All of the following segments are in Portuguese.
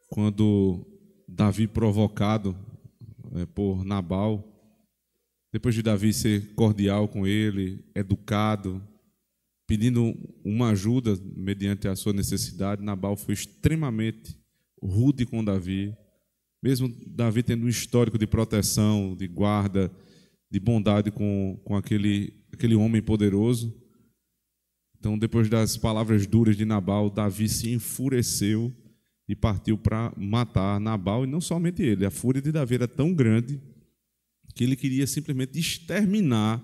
quando Davi, provocado por Nabal, depois de Davi ser cordial com ele, educado, pedindo uma ajuda mediante a sua necessidade, Nabal foi extremamente rude com Davi, mesmo Davi tendo um histórico de proteção, de guarda, de bondade com aquele homem poderoso. Então, depois das palavras duras de Nabal, Davi se enfureceu e partiu para matar Nabal, e não somente ele. A fúria de Davi era tão grande que ele queria simplesmente exterminar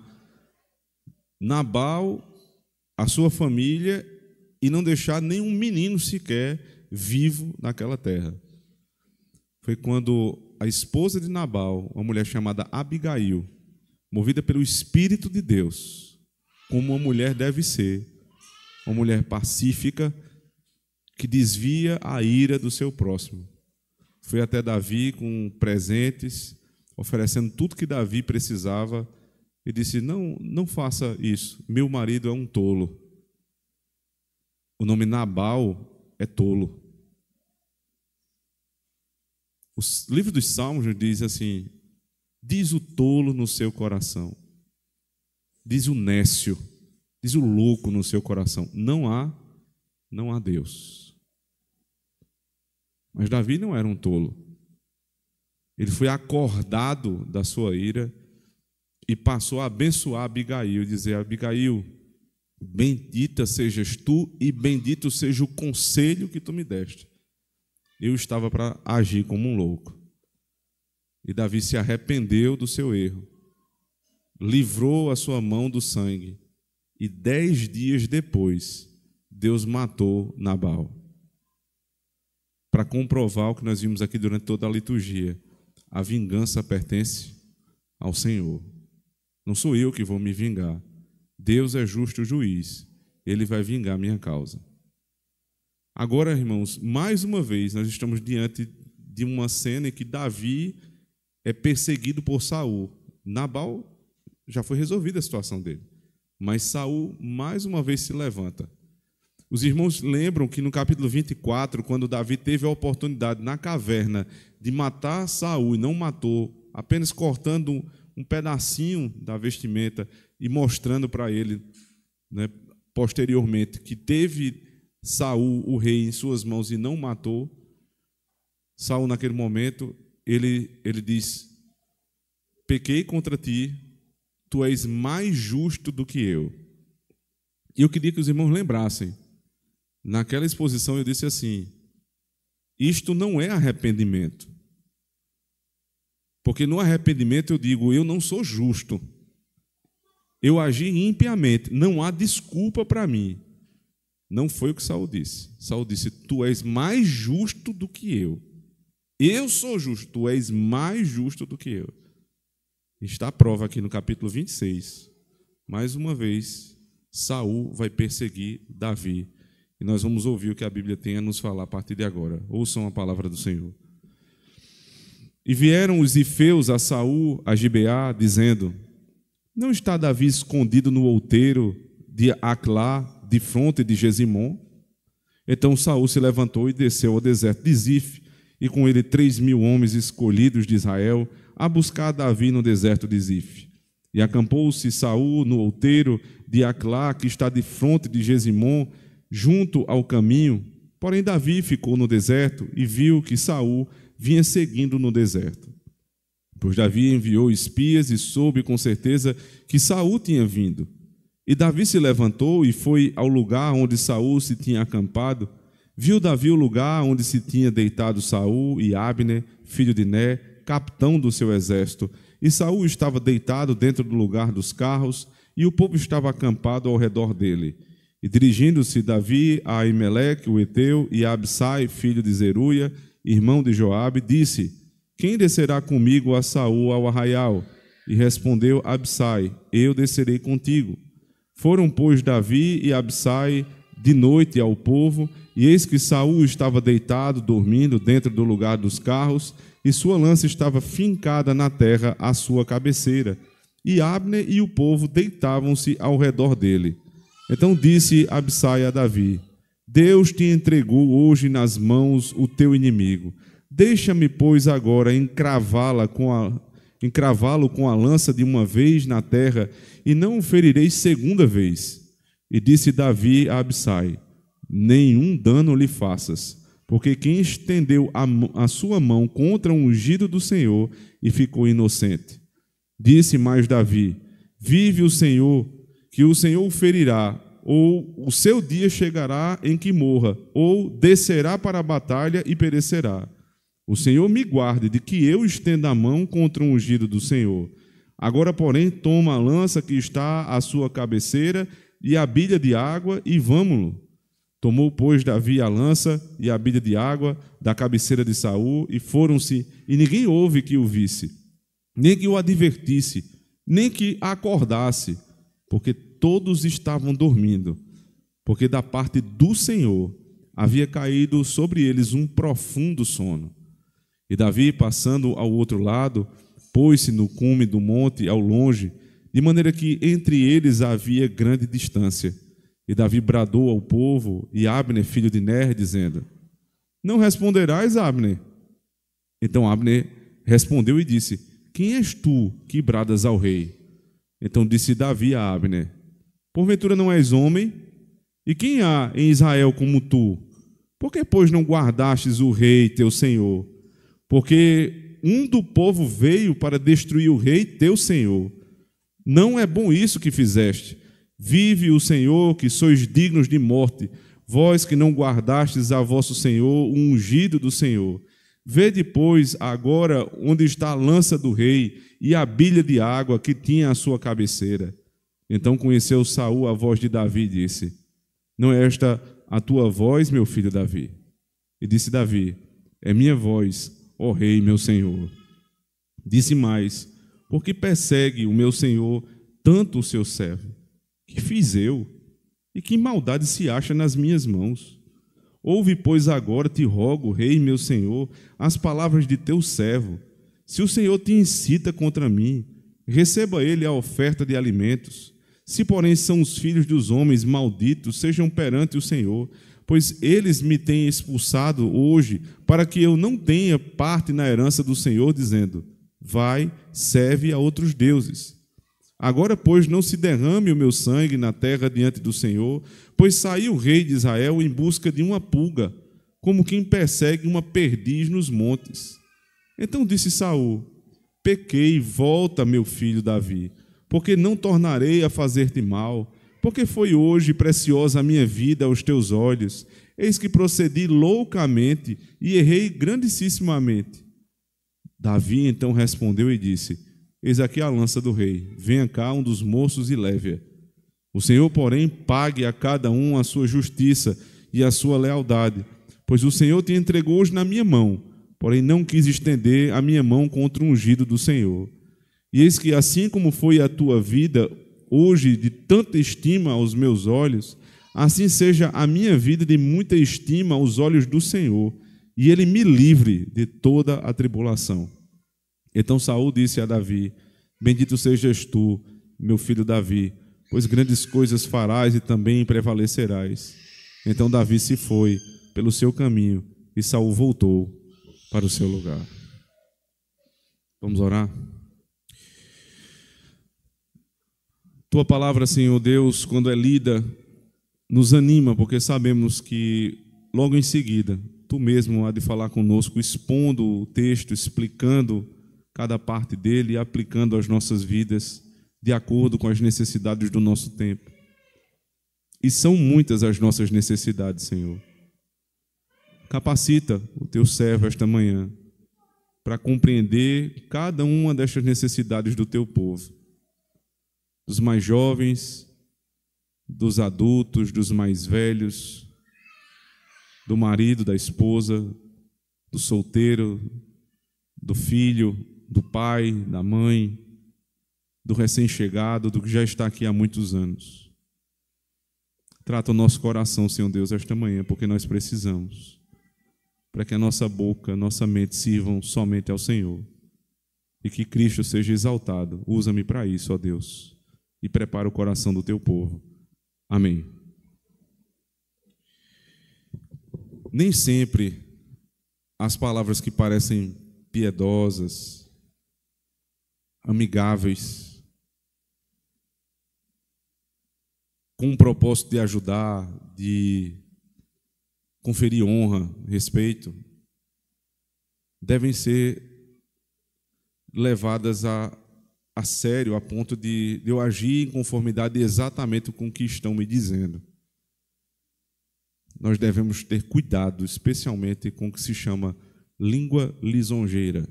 Nabal, a sua família, e não deixar nenhum menino sequer vivo naquela terra. Foi quando a esposa de Nabal, uma mulher chamada Abigail, movida pelo Espírito de Deus, como uma mulher deve ser, uma mulher pacífica, que desvia a ira do seu próximo. Foi até Davi com presentes, oferecendo tudo que Davi precisava, e disse: não faça isso, meu marido é um tolo. O nome Nabal é tolo. O livro dos Salmos diz assim: diz o tolo no seu coração, diz o nécio, diz o louco no seu coração, não há Deus. Mas Davi não era um tolo. Ele foi acordado da sua ira e passou a abençoar Abigail, dizer: Abigail, bendita sejas tu e bendito seja o conselho que tu me deste. Eu estava para agir como um louco. E Davi se arrependeu do seu erro, livrou a sua mão do sangue, e 10 dias depois, Deus matou Nabal. Para comprovar o que nós vimos aqui durante toda a liturgia: a vingança pertence ao Senhor. Não sou eu que vou me vingar. Deus é justo juiz. Ele vai vingar a minha causa. Agora, irmãos, mais uma vez, nós estamos diante de uma cena em que Davi é perseguido por Saul. Nabal já foi resolvida a situação dele, mas Saul mais uma vez se levanta. Os irmãos lembram que no capítulo 24, quando Davi teve a oportunidade na caverna de matar Saul e não matou, apenas cortando um pedacinho da vestimenta e mostrando para ele, posteriormente, que teve Saul, o rei, em suas mãos e não matou. Saul, naquele momento, ele diz: pequei contra ti, tu és mais justo do que eu. E eu queria que os irmãos lembrassem, naquela exposição eu disse assim: isto não é arrependimento. Porque no arrependimento eu digo: eu não sou justo, eu agi impiamente, não há desculpa para mim. Não foi o que Saul disse. Saul disse: tu és mais justo do que eu. Eu sou justo, tu és mais justo do que eu. Está a prova aqui no capítulo 26. Mais uma vez, Saul vai perseguir Davi. E nós vamos ouvir o que a Bíblia tem a nos falar a partir de agora. Ouçam a palavra do Senhor. E vieram os ifeus a Saul, a Gibeá, dizendo: não está Davi escondido no outeiro de Aclá, de fronte de Gesimon? Então Saul se levantou e desceu ao deserto de Zif, e com ele 3.000 homens escolhidos de Israel, a buscar Davi no deserto de Zif. E acampou-se Saul no outeiro de Aclá, que está de fronte de Gesimon, junto ao caminho. Porém Davi ficou no deserto e viu que Saul vinha seguindo no deserto. Pois Davi enviou espias e soube com certeza que Saul tinha vindo. E Davi se levantou e foi ao lugar onde Saul se tinha acampado. Viu Davi o lugar onde se tinha deitado Saul e Abner, filho de Né, capitão do seu exército. E Saul estava deitado dentro do lugar dos carros, e o povo estava acampado ao redor dele. E dirigindo-se Davi a Aimeleque, o Eteu, e a Absai, filho de Zeruia, irmão de Joabe, disse: quem descerá comigo a Saul ao arraial? E respondeu Absai: eu descerei contigo. Foram, pois, Davi e Absai de noite ao povo, e eis que Saul estava deitado, dormindo, dentro do lugar dos carros, e sua lança estava fincada na terra à sua cabeceira. E Abner e o povo deitavam-se ao redor dele. Então disse Absai a Davi: Deus te entregou hoje nas mãos o teu inimigo. Deixa-me, pois, agora encravá-lo com a lança de uma vez na terra, e não o ferirei segunda vez. E disse Davi a Abissai: nenhum dano lhe faças, porque quem estendeu a sua mão contra o ungido do Senhor e ficou inocente. Disse mais Davi: vive o Senhor, que o Senhor o ferirá, ou o seu dia chegará em que morra, ou descerá para a batalha e perecerá. O Senhor me guarde de que eu estenda a mão contra o ungido do Senhor. Agora, porém, toma a lança que está à sua cabeceira e a bilha de água, e vamo-lo. Tomou, pois, Davi a lança e a bilha de água da cabeceira de Saul, e foram-se, e ninguém houve que o visse, nem que o advertisse, nem que acordasse, porque todos estavam dormindo, porque da parte do Senhor havia caído sobre eles um profundo sono. E Davi, passando ao outro lado, pôs-se no cume do monte ao longe, de maneira que entre eles havia grande distância. E Davi bradou ao povo e Abner, filho de Ner, dizendo: não responderás, Abner? Então Abner respondeu e disse: quem és tu que bradas ao rei? Então disse Davi a Abner: porventura não és homem? E quem há em Israel como tu? Por que, pois, não guardastes o rei teu senhor? Porque um do povo veio para destruir o rei teu senhor. Não é bom isso que fizeste. Vive o Senhor, que sois dignos de morte, vós que não guardastes a vosso senhor, o ungido do Senhor. Vede, pois, agora onde está a lança do rei e a bilha de água que tinha à sua cabeceira. Então conheceu Saul a voz de Davi e disse: não é esta a tua voz, meu filho Davi? E disse Davi: é minha voz, ó rei, meu senhor. Disse mais: por que persegue o meu senhor tanto o seu servo? Que fiz eu? E que maldade se acha nas minhas mãos? Ouve, pois, agora, te rogo, rei, meu senhor, as palavras de teu servo. Se o Senhor te incita contra mim, receba ele a oferta de alimentos. Se, porém, são os filhos dos homens malditos, sejam perante o Senhor, pois eles me têm expulsado hoje, para que eu não tenha parte na herança do Senhor, dizendo: vai, serve a outros deuses. Agora, pois, não se derrame o meu sangue na terra diante do Senhor, pois saiu o rei de Israel em busca de uma pulga, como quem persegue uma perdiz nos montes. Então disse Saul: pequei, volta, meu filho Davi, porque não tornarei a fazer-te mal, porque foi hoje preciosa a minha vida aos teus olhos. Eis que procedi loucamente e errei grandissimamente. Davi então respondeu e disse: eis aqui a lança do rei, venha cá um dos moços e leve-a. O Senhor, porém, pague a cada um a sua justiça e a sua lealdade, pois o Senhor te entregou hoje na minha mão, porém não quis estender a minha mão contra o ungido do Senhor. E eis que assim como foi a tua vida hoje de tanta estima aos meus olhos, assim seja a minha vida de muita estima aos olhos do Senhor, e ele me livre de toda a tribulação. Então Saul disse a Davi: bendito sejas tu, meu filho Davi, pois grandes coisas farás e também prevalecerás. Então Davi se foi pelo seu caminho e Saul voltou para o seu lugar. Vamos orar? Tua palavra, Senhor Deus, quando é lida, nos anima, porque sabemos que logo em seguida Tu mesmo há de falar conosco, expondo o texto, explicando cada parte dele e aplicando às nossas vidas de acordo com as necessidades do nosso tempo. E são muitas as nossas necessidades, Senhor. Capacita o Teu servo esta manhã para compreender cada uma destas necessidades do Teu povo, dos mais jovens, dos adultos, dos mais velhos, do marido, da esposa, do solteiro, do filho, do pai, da mãe, do recém-chegado, do que já está aqui há muitos anos. Trata o nosso coração, Senhor Deus, esta manhã, porque nós precisamos, para que a nossa boca, a nossa mente sirvam somente ao Senhor e que Cristo seja exaltado. Usa-me para isso, ó Deus, e prepara o coração do Teu povo. Amém. Nem sempre as palavras que parecem piedosas, amigáveis, com o propósito de ajudar, de conferir honra, respeito, devem ser levadas a sério, a ponto de eu agir em conformidade exatamente com o que estão me dizendo. Nós devemos ter cuidado, especialmente com o que se chama língua lisonjeira.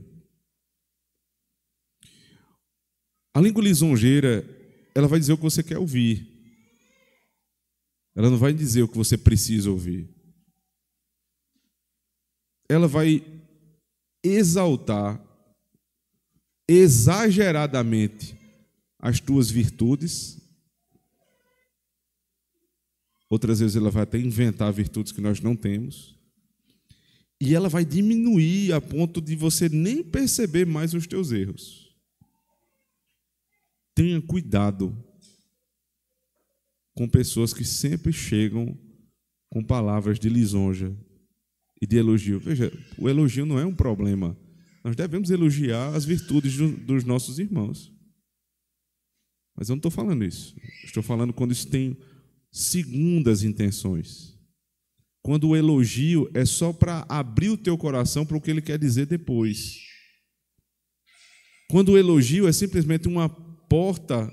A língua lisonjeira, ela vai dizer o que você quer ouvir. Ela não vai dizer o que você precisa ouvir. Ela vai exaltar exageradamente as tuas virtudes. Outras vezes ela vai até inventar virtudes que nós não temos. E ela vai diminuir a ponto de você nem perceber mais os teus erros. Tenha cuidado com pessoas que sempre chegam com palavras de lisonja e de elogio. Veja, o elogio não é um problema. Nós devemos elogiar as virtudes dos nossos irmãos. Mas eu não estou falando isso. Estou falando quando isso tem segundas intenções. Quando o elogio é só para abrir o teu coração para o que ele quer dizer depois. Quando o elogio é simplesmente uma porta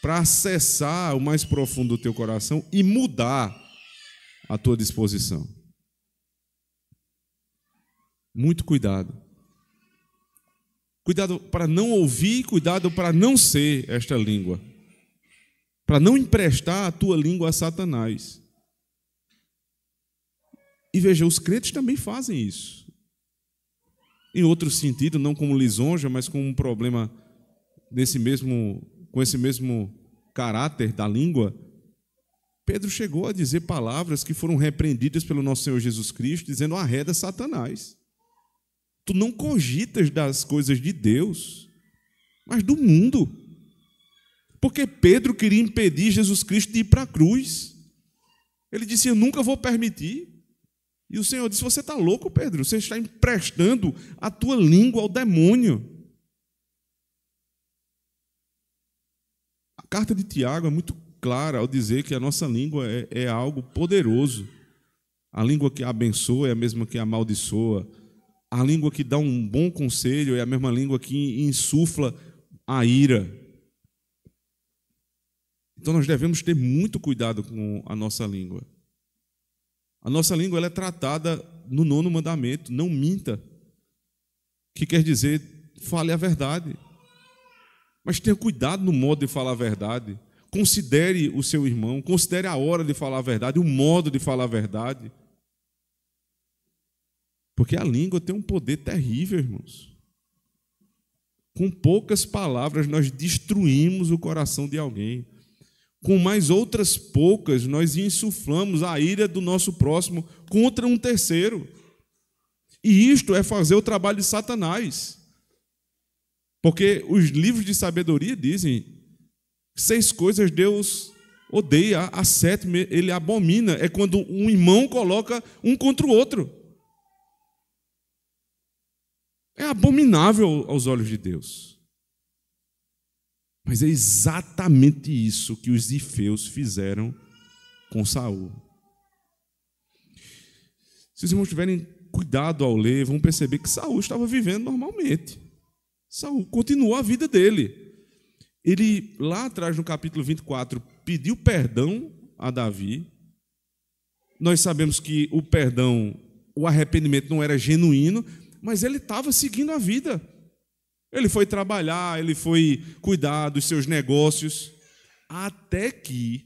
para acessar o mais profundo do teu coração e mudar a tua disposição. Muito cuidado. Cuidado para não ouvir, cuidado para não ser esta língua. Para não emprestar a tua língua a Satanás. E veja, os crentes também fazem isso. Em outro sentido, não como lisonja, mas como um problema com esse mesmo caráter da língua. Pedro chegou a dizer palavras que foram repreendidas pelo nosso Senhor Jesus Cristo, dizendo: arreda Satanás. Tu não cogitas das coisas de Deus, mas do mundo. Porque Pedro queria impedir Jesus Cristo de ir para a cruz. Ele disse: eu nunca vou permitir. E o Senhor disse: você está louco, Pedro? Você está emprestando a tua língua ao demônio. A carta de Tiago é muito clara ao dizer que a nossa língua é algo poderoso. A língua que abençoa é a mesma que amaldiçoa. A língua que dá um bom conselho é a mesma língua que insufla a ira. Então nós devemos ter muito cuidado com a nossa língua. A nossa língua ela é tratada no 9º mandamento: não minta, que quer dizer, fale a verdade. Mas tenha cuidado no modo de falar a verdade. Considere o seu irmão, considere a hora de falar a verdade, o modo de falar a verdade. Porque a língua tem um poder terrível, irmãos. Com poucas palavras nós destruímos o coração de alguém. Com mais outras poucas, nós insuflamos a ira do nosso próximo contra um terceiro. E isto é fazer o trabalho de Satanás. Porque os livros de sabedoria dizem: 6 coisas Deus odeia, a 7ª ele abomina. É quando um irmão coloca um contra o outro. É abominável aos olhos de Deus. Mas é exatamente isso que os zifeus fizeram com Saul. Se os irmãos tiverem cuidado ao ler, vão perceber que Saul estava vivendo normalmente. Saul continuou a vida dele. Ele, lá atrás, no capítulo 24, pediu perdão a Davi. Nós sabemos que o perdão, o arrependimento não era genuíno, mas ele estava seguindo a vida. Ele foi trabalhar, ele foi cuidar dos seus negócios, até que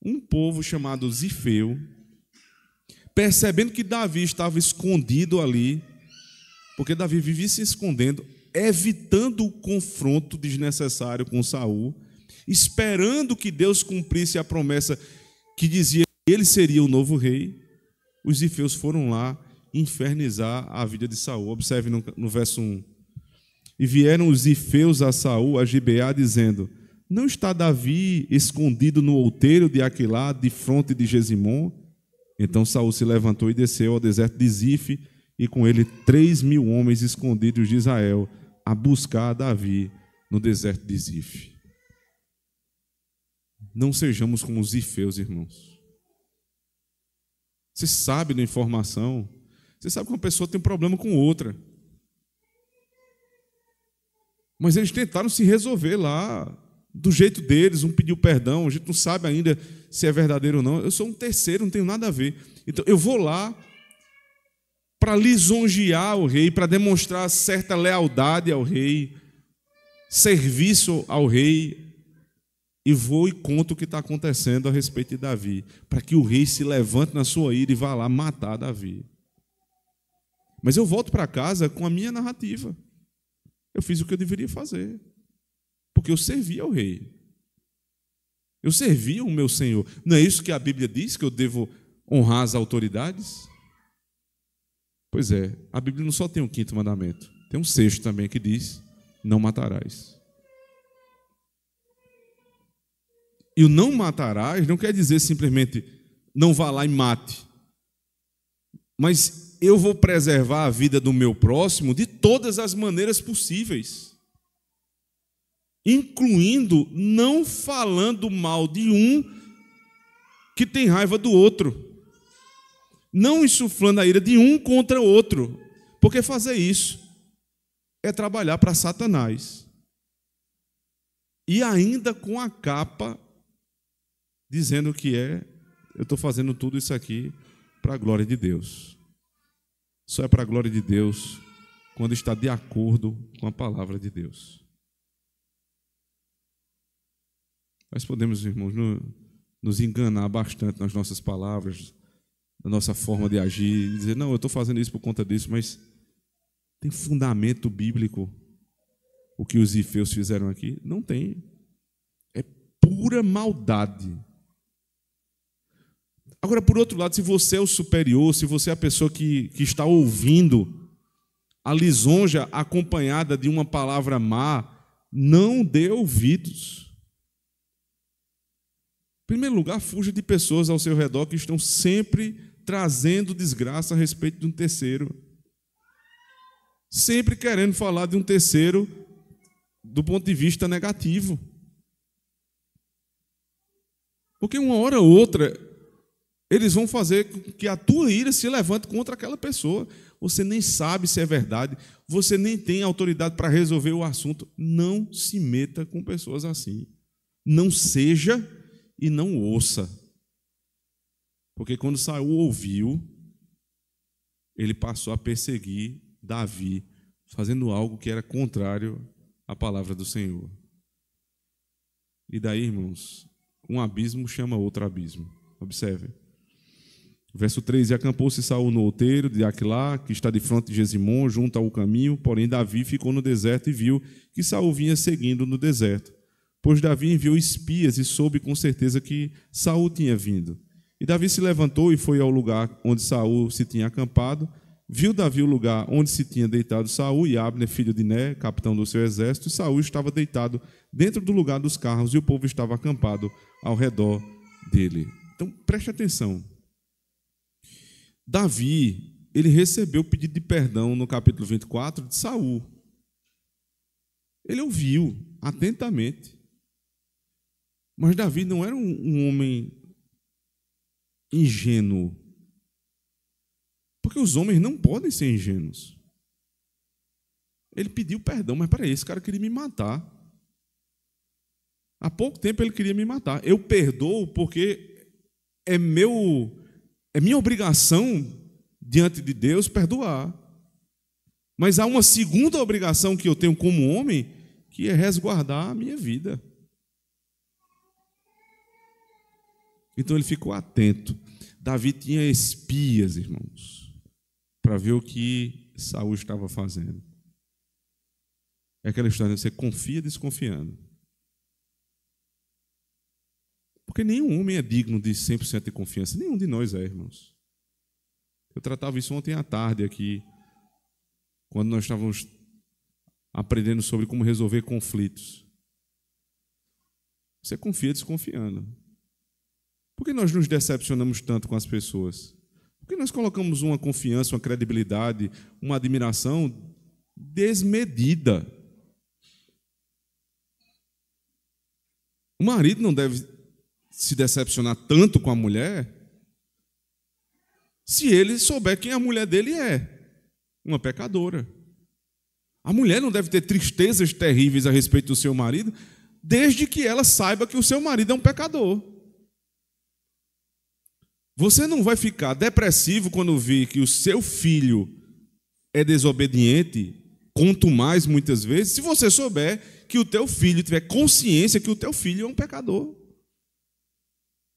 um povo chamado Zifeu, percebendo que Davi estava escondido ali, porque Davi vivia se escondendo, evitando o confronto desnecessário com Saul, esperando que Deus cumprisse a promessa que dizia que ele seria o novo rei, os zifeus foram lá infernizar a vida de Saul. Observe no verso 1. E vieram os zifeus a Saul, a Gibeá, dizendo: não está Davi escondido no outeiro de Aquilá, de fronte de Gesimon? Então Saul se levantou e desceu ao deserto de Zife, e com ele 3.000 homens escondidos de Israel, a buscar Davi no deserto de Zife. Não sejamos como os zifeus, irmãos. Você sabe da informação, você sabe que uma pessoa tem um problema com outra. Mas eles tentaram se resolver lá, do jeito deles, um pediu perdão, a gente não sabe ainda se é verdadeiro ou não. Eu sou um terceiro, não tenho nada a ver. Então eu vou lá para lisonjear o rei, para demonstrar certa lealdade ao rei, serviço ao rei, e vou e conto o que está acontecendo a respeito de Davi, para que o rei se levante na sua ira e vá lá matar Davi. Mas eu volto para casa com a minha narrativa. Eu fiz o que eu deveria fazer, porque eu servia ao rei. Eu servia o meu Senhor. Não é isso que a Bíblia diz, que eu devo honrar as autoridades? Pois é, a Bíblia não só tem um 5º mandamento, tem um 6º também que diz: não matarás. E o não matarás não quer dizer simplesmente não vá lá e mate. Mas eu vou preservar a vida do meu próximo de todas as maneiras possíveis, incluindo não falando mal de um que tem raiva do outro, não insuflando a ira de um contra o outro, porque fazer isso é trabalhar para Satanás. E ainda com a capa dizendo que eu estou fazendo tudo isso aqui para a glória de Deus. Só é para a glória de Deus quando está de acordo com a palavra de Deus. Nós podemos, irmãos, nos enganar bastante nas nossas palavras, na nossa forma de agir, e dizer: não, eu estou fazendo isso por conta disso, mas tem fundamento bíblico o que os zifeus fizeram aqui? Não tem. É pura maldade. Agora, por outro lado, se você é o superior, se você é a pessoa que está ouvindo a lisonja acompanhada de uma palavra má, não dê ouvidos. Em primeiro lugar, fuja de pessoas ao seu redor que estão sempre trazendo desgraça a respeito de um terceiro. Sempre querendo falar de um terceiro do ponto de vista negativo. Porque uma hora ou outra eles vão fazer com que a tua ira se levante contra aquela pessoa. Você nem sabe se é verdade, você nem tem autoridade para resolver o assunto. Não se meta com pessoas assim. Não seja e não ouça. Porque quando Saul ouviu, ele passou a perseguir Davi, fazendo algo que era contrário à palavra do Senhor. E daí, irmãos, um abismo chama outro abismo. Observe. Verso 3: E acampou-se Saul no outeiro de Aquilá, que está de frente de Gesimon, junto ao caminho, porém Davi ficou no deserto e viu que Saul vinha seguindo no deserto. Pois Davi enviou espias e soube com certeza que Saul tinha vindo. E Davi se levantou e foi ao lugar onde Saul se tinha acampado. Viu Davi o lugar onde se tinha deitado Saul e Abner, filho de Ner, capitão do seu exército, e Saul estava deitado dentro do lugar dos carros e o povo estava acampado ao redor dele. Então, preste atenção. Davi, ele recebeu o pedido de perdão no capítulo 24 de Saul. Ele ouviu atentamente. Mas Davi não era um homem ingênuo. Porque os homens não podem ser ingênuos. Ele pediu perdão, mas peraí, esse cara queria me matar. Há pouco tempo ele queria me matar. Eu perdoo porque é minha obrigação diante de Deus perdoar. Mas há uma segunda obrigação que eu tenho como homem, que é resguardar a minha vida. Então ele ficou atento. Davi tinha espias, irmãos, para ver o que Saul estava fazendo. É aquela história, você confia desconfiando. Porque nenhum homem é digno de 100% de confiança. Nenhum de nós é, irmãos. Eu tratava isso ontem à tarde aqui, quando nós estávamos aprendendo sobre como resolver conflitos. Você confia desconfiando. Por que nós nos decepcionamos tanto com as pessoas? Porque nós colocamos uma confiança, uma credibilidade, uma admiração desmedida. O marido não deve se decepcionar tanto com a mulher se ele souber quem a mulher dele é, uma pecadora. A mulher não deve ter tristezas terríveis a respeito do seu marido, desde que ela saiba que o seu marido é um pecador. Você não vai ficar depressivo quando vir que o seu filho é desobediente, quanto mais muitas vezes, se você souber que o teu filho tiver consciência que o teu filho é um pecador.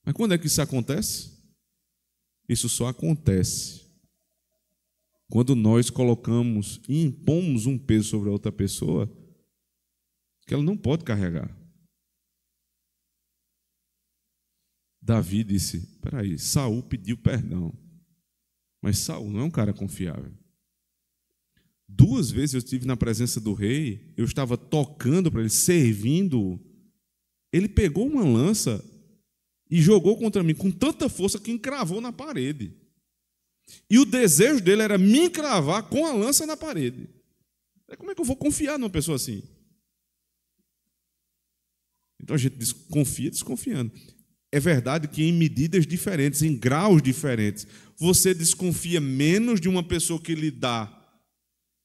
Mas quando é que isso acontece? Isso só acontece quando nós colocamos e impomos um peso sobre a outra pessoa que ela não pode carregar. Davi disse, peraí, Saul pediu perdão, mas Saul não é um cara confiável. 2 vezes eu estive na presença do rei, eu estava tocando para ele, servindo, ele pegou uma lança e jogou contra mim com tanta força que encravou na parede. E o desejo dele era me encravar com a lança na parede. Como é que eu vou confiar numa pessoa assim? Então a gente desconfia desconfiando. É verdade que em medidas diferentes, em graus diferentes, você desconfia menos de uma pessoa que lhe dá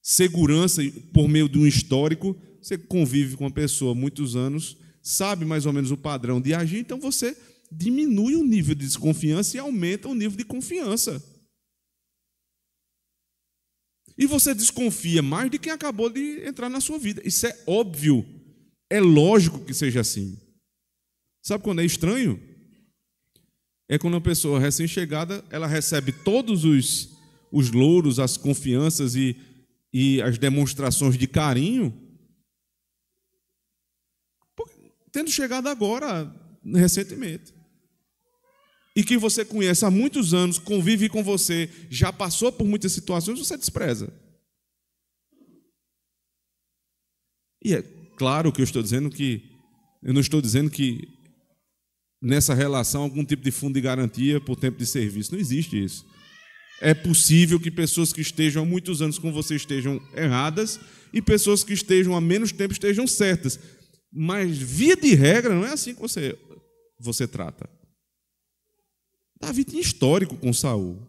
segurança por meio de um histórico. Você convive com uma pessoa há muitos anos, sabe mais ou menos o padrão de agir, então você diminui o nível de desconfiança e aumenta o nível de confiança. E você desconfia mais de quem acabou de entrar na sua vida. Isso é óbvio, é lógico que seja assim. Sabe quando é estranho? É quando uma pessoa recém-chegada, ela recebe todos os louros, as confianças e as demonstrações de carinho, tendo chegado agora, recentemente. E quem você conhece há muitos anos, convive com você, já passou por muitas situações, você despreza. E é claro que eu não estou dizendo que nessa relação algum tipo de fundo de garantia por tempo de serviço. Não existe isso. É possível que pessoas que estejam há muitos anos com você estejam erradas e pessoas que estejam há menos tempo estejam certas. Mas, via de regra, não é assim que você trata. Davi tinha histórico com Saul.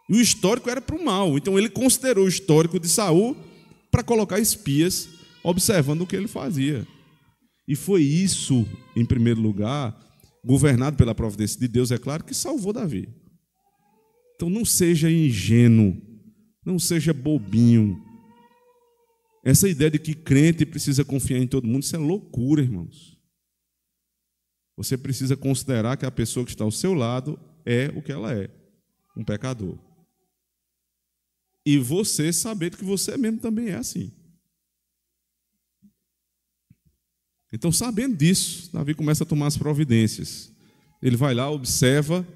E o histórico era para o mal. Então ele considerou o histórico de Saul para colocar espias observando o que ele fazia. E foi isso, em primeiro lugar, governado pela providência de Deus, é claro, que salvou Davi. Então não seja ingênuo, não seja bobinho. Essa ideia de que crente precisa confiar em todo mundo, isso é loucura, irmãos. Você precisa considerar que a pessoa que está ao seu lado é o que ela é, um pecador. E você saber que você mesmo também é assim. Então, sabendo disso, Davi começa a tomar as providências. Ele vai lá, observa,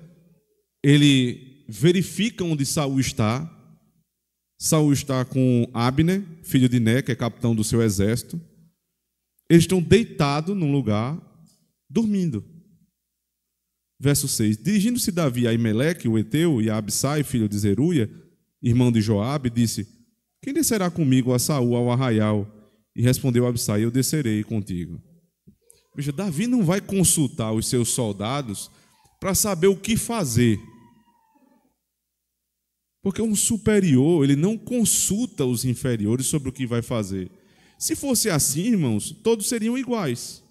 ele verifica onde Saul está. Saul está com Abner, filho de Ner, que é capitão do seu exército. Eles estão deitados num lugar, dormindo. Verso 6. Dirigindo-se Davi a Aimeleque, o Eteu, e a Absai, filho de Zeruia, irmão de Joabe, disse: quem descerá comigo a Saul ao arraial? E respondeu Absai: eu descerei contigo. Veja, Davi não vai consultar os seus soldados para saber o que fazer. Porque um superior, ele não consulta os inferiores sobre o que vai fazer. Se fosse assim, irmãos, todos seriam iguais.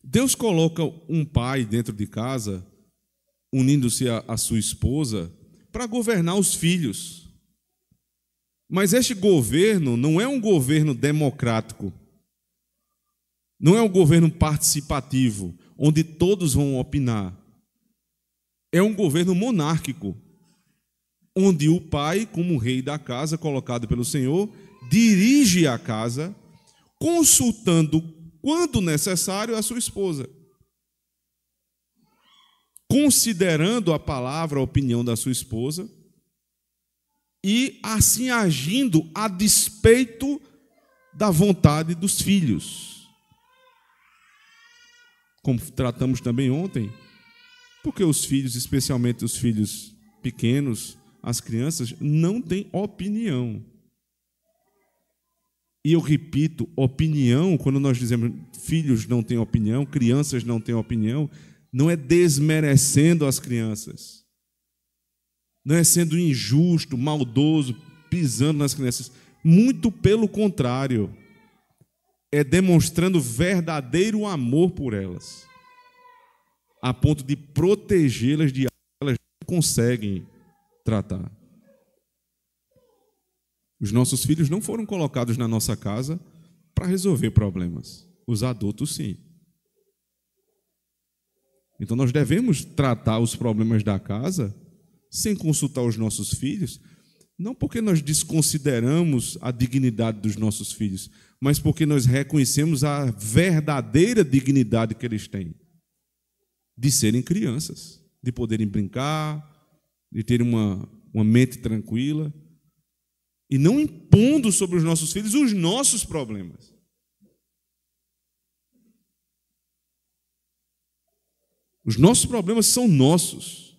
Deus coloca um pai dentro de casa, unindo-se à sua esposa, para governar os filhos. Mas este governo não é um governo democrático. Não é um governo participativo, onde todos vão opinar. É um governo monárquico, onde o pai, como rei da casa, colocado pelo Senhor, dirige a casa, consultando, quando necessário, a sua esposa. Considerando a palavra, a opinião da sua esposa, e assim agindo a despeito da vontade dos filhos. Como tratamos também ontem, Porque os filhos, especialmente os filhos pequenos, as crianças, não têm opinião. E eu repito, opinião, quando nós dizemos filhos não têm opinião, crianças não têm opinião, não é desmerecendo as crianças. Não é sendo injusto, maldoso, pisando nas crianças. Muito pelo contrário. É demonstrando verdadeiro amor por elas, a ponto de protegê-las de algo que elas não conseguem tratar. Os nossos filhos não foram colocados na nossa casa para resolver problemas. Os adultos, sim. Então, nós devemos tratar os problemas da casa sem consultar os nossos filhos, não porque nós desconsideramos a dignidade dos nossos filhos, mas porque nós reconhecemos a verdadeira dignidade que eles têm de serem crianças, de poderem brincar, de terem uma mente tranquila, e não impondo sobre os nossos filhos os nossos problemas. Os nossos problemas são nossos.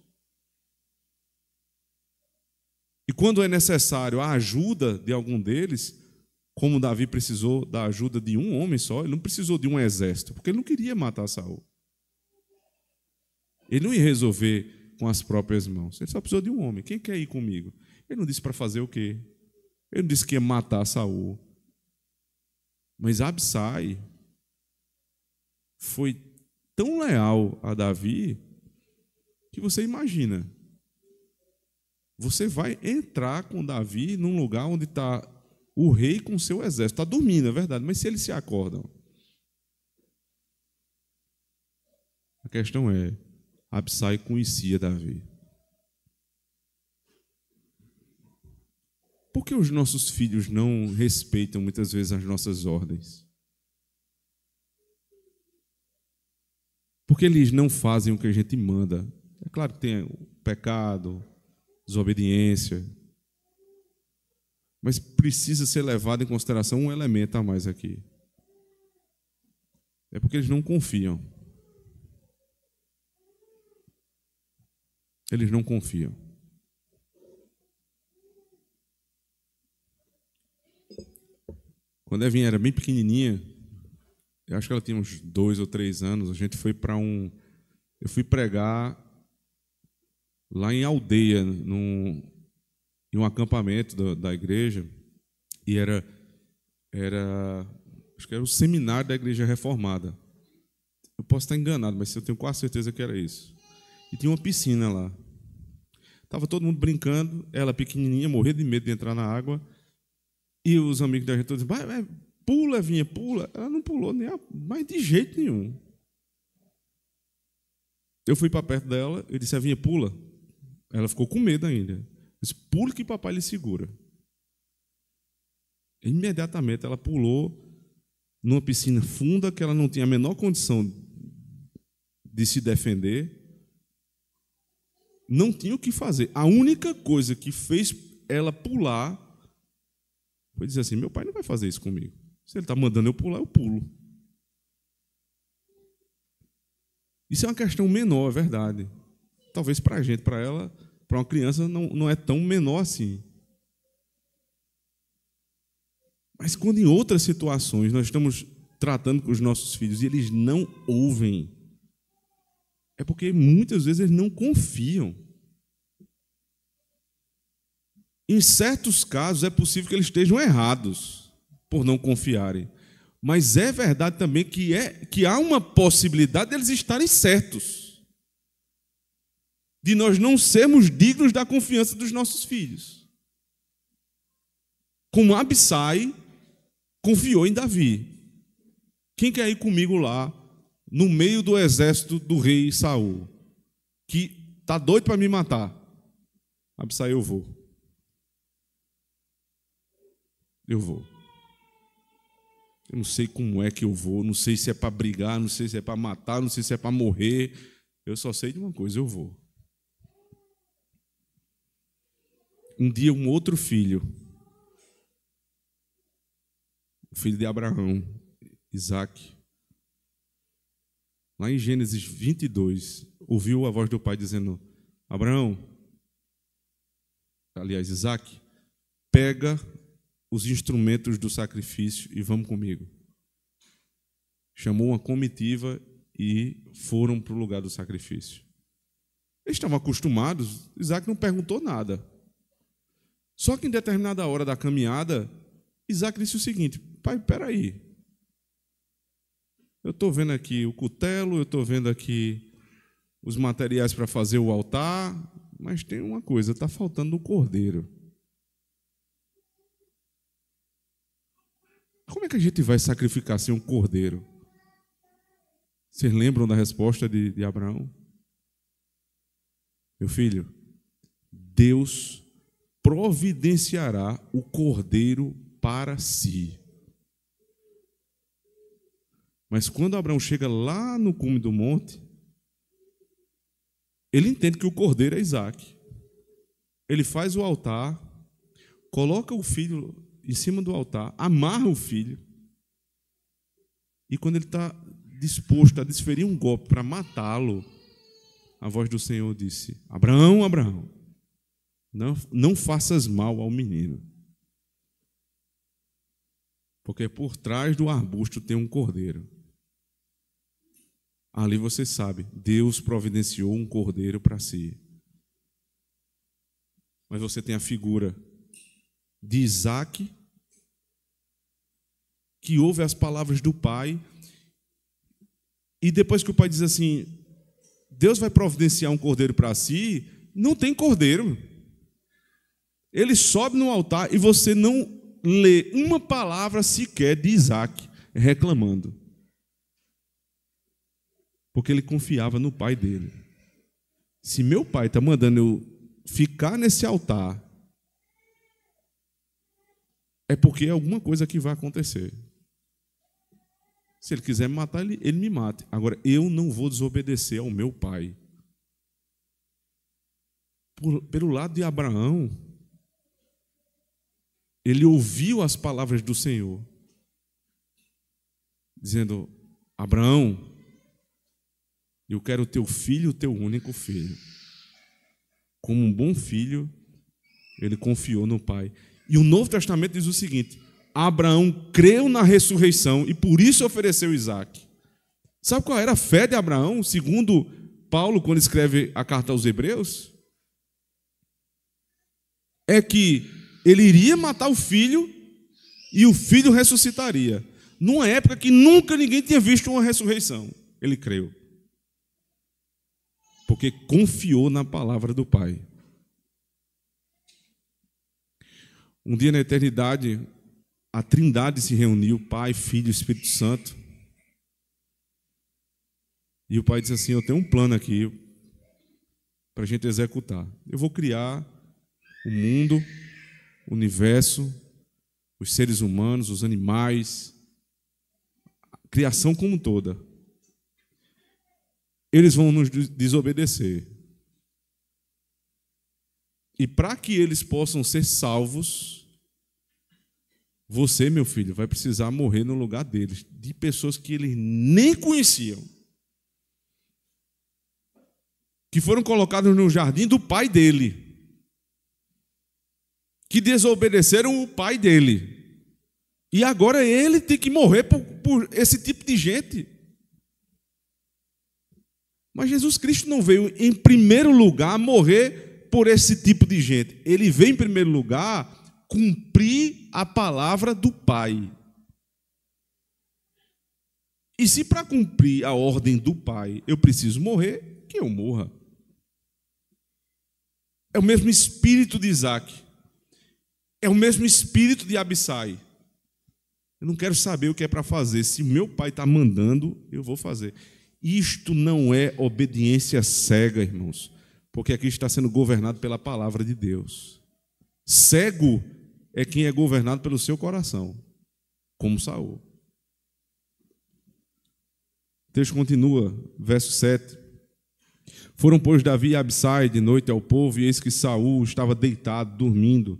E quando é necessário a ajuda de algum deles, como Davi precisou da ajuda de um homem só, ele não precisou de um exército, porque ele não queria matar Saul. Ele não ia resolver com as próprias mãos. Ele só precisou de um homem. Quem quer ir comigo? Ele não disse para fazer o quê? Ele não disse que ia matar Saul. Mas Absai foi tão leal a Davi que você imagina. Você vai entrar com Davi num lugar onde está o rei com o seu exército. Está dormindo, é verdade, mas se eles se acordam? A questão é, Absai conhecia Davi. Por que os nossos filhos não respeitam muitas vezes as nossas ordens? Porque eles não fazem o que a gente manda. É claro que tem o pecado, desobediência, mas precisa ser levado em consideração um elemento a mais aqui. É porque eles não confiam. Eles não confiam. Quando a Evinha era bem pequenininha, eu acho que ela tinha uns 2 ou 3 anos, a gente foi para eu fui pregar lá em Aldeia, em um acampamento da igreja, e acho que era o seminário da Igreja Reformada. Eu posso estar enganado, mas eu tenho quase certeza que era isso. E tinha uma piscina lá. Estava todo mundo brincando, ela pequenininha, morria de medo de entrar na água, e os amigos da gente todos diziam, pula, Vinha, pula. Ela não pulou, mas de jeito nenhum. Eu fui para perto dela, eu disse, Vinha, pula. Ela ficou com medo ainda. Eu disse, pula que papai lhe segura. Imediatamente ela pulou numa piscina funda que ela não tinha a menor condição de se defender. Não tinha o que fazer. A única coisa que fez ela pular foi dizer assim, meu pai não vai fazer isso comigo. Se ele está mandando eu pular, eu pulo. Isso é uma questão menor, é verdade. Talvez para a gente, para ela, para uma criança, não é tão menor assim. Mas quando em outras situações nós estamos tratando com os nossos filhos e eles não ouvem, é porque muitas vezes eles não confiam. Em certos casos é possível que eles estejam errados por não confiarem. Mas é verdade também que há uma possibilidade deles estarem certos. De nós não sermos dignos da confiança dos nossos filhos. Como Absai confiou em Davi. Quem quer ir comigo lá, no meio do exército do rei Saul, que está doido para me matar? Absai, eu vou. Eu vou. Eu não sei como é que eu vou, não sei se é para brigar, não sei se é para matar, não sei se é para morrer. Eu só sei de uma coisa, eu vou. Um dia um outro filho, o filho de Abraão, Isaac, lá em Gênesis 22, ouviu a voz do pai dizendo: Abraão, aliás, Isaque, pega os instrumentos do sacrifício e vamos comigo. Chamou uma comitiva e foram para o lugar do sacrifício. Eles estavam acostumados, Isaque não perguntou nada. Só que em determinada hora da caminhada, Isaque disse o seguinte: pai, peraí, eu estou vendo aqui o cutelo, eu estou vendo aqui os materiais para fazer o altar, mas tem uma coisa, está faltando o cordeiro. Como é que a gente vai sacrificar sem um cordeiro? Vocês lembram da resposta de Abraão? Meu filho, Deus providenciará o cordeiro para si. Mas quando Abraão chega lá no cume do monte, ele entende que o cordeiro é Isaque. Ele faz o altar, coloca o filho em cima do altar, amarra o filho, e quando ele está disposto a desferir um golpe para matá-lo, a voz do Senhor disse: Abraão, Abraão, não faças mal ao menino, porque por trás do arbusto tem um cordeiro. Ali você sabe, Deus providenciou um cordeiro para si. Mas você tem a figura de Isaque, que ouve as palavras do pai, e depois que o pai diz assim: Deus vai providenciar um cordeiro para si, não tem cordeiro. Ele sobe no altar e você não lê uma palavra sequer de Isaque reclamando. Porque ele confiava no pai dele. Se meu pai está mandando eu ficar nesse altar, é porque é alguma coisa que vai acontecer. Se ele quiser me matar, ele me mate. Agora, eu não vou desobedecer ao meu pai. Pelo lado de Abraão, ele ouviu as palavras do Senhor, dizendo: Abraão, eu quero o teu filho, o teu único filho. Como um bom filho, ele confiou no pai. E o Novo Testamento diz o seguinte: Abraão creu na ressurreição e por isso ofereceu Isaque. Sabe qual era a fé de Abraão, segundo Paulo, quando escreve a carta aos Hebreus? É que ele iria matar o filho e o filho ressuscitaria. Numa época que nunca ninguém tinha visto uma ressurreição. Ele creu. Porque confiou na palavra do Pai. Um dia na eternidade, a Trindade se reuniu, Pai, Filho e Espírito Santo. E o Pai disse assim: eu tenho um plano aqui para a gente executar. Eu vou criar o mundo, o universo, os seres humanos, os animais, a criação como toda. Eles vão nos desobedecer. E para que eles possam ser salvos, você, meu filho, vai precisar morrer no lugar deles, de pessoas que eles nem conheciam, que foram colocados no jardim do pai dele, que desobedeceram o pai dele. E agora ele tem que morrer por esse tipo de gente. Mas Jesus Cristo não veio, em primeiro lugar, morrer por esse tipo de gente. Ele veio, em primeiro lugar, cumprir a palavra do Pai. E se para cumprir a ordem do Pai eu preciso morrer, que eu morra. É o mesmo espírito de Isaque. É o mesmo espírito de Abissai. Eu não quero saber o que é para fazer. Se o meu pai está mandando, eu vou fazer. Isto não é obediência cega, irmãos, porque aqui está sendo governado pela palavra de Deus. Cego é quem é governado pelo seu coração, como Saul. O texto continua, verso 7. Foram, pois, Davi e Abissai de noite ao povo, e eis que Saul estava deitado, dormindo,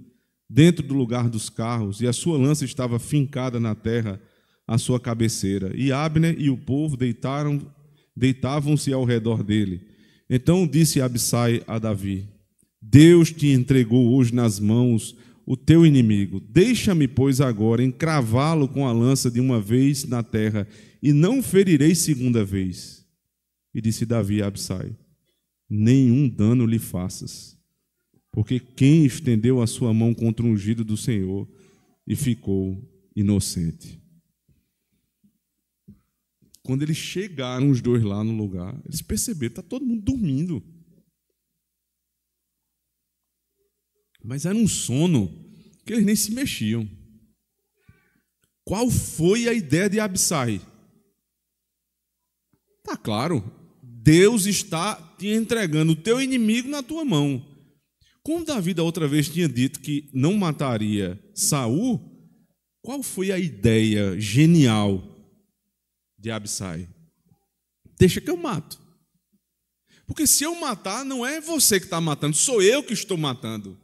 dentro do lugar dos carros, e a sua lança estava fincada na terra à sua cabeceira. E Abner e o povo deitaram deitavam-se ao redor dele. Então disse Abissai a Davi: Deus te entregou hoje nas mãos o teu inimigo. Deixa-me, pois, agora encravá-lo com a lança de uma vez na terra, e não ferirei segunda vez. E disse Davi a Abissai: nenhum dano lhe faças, porque quem estendeu a sua mão contra o ungido do Senhor e ficou inocente. Quando eles chegaram, os dois lá no lugar, eles perceberam que está todo mundo dormindo. Mas era um sono que eles nem se mexiam. Qual foi a ideia de Abissai? Está claro, Deus está te entregando o teu inimigo na tua mão. Como Davi da outra vez tinha dito que não mataria Saul, qual foi a ideia genial de Abissai? Deixa que eu mato. Porque se eu matar, não é você que está matando, sou eu que estou matando.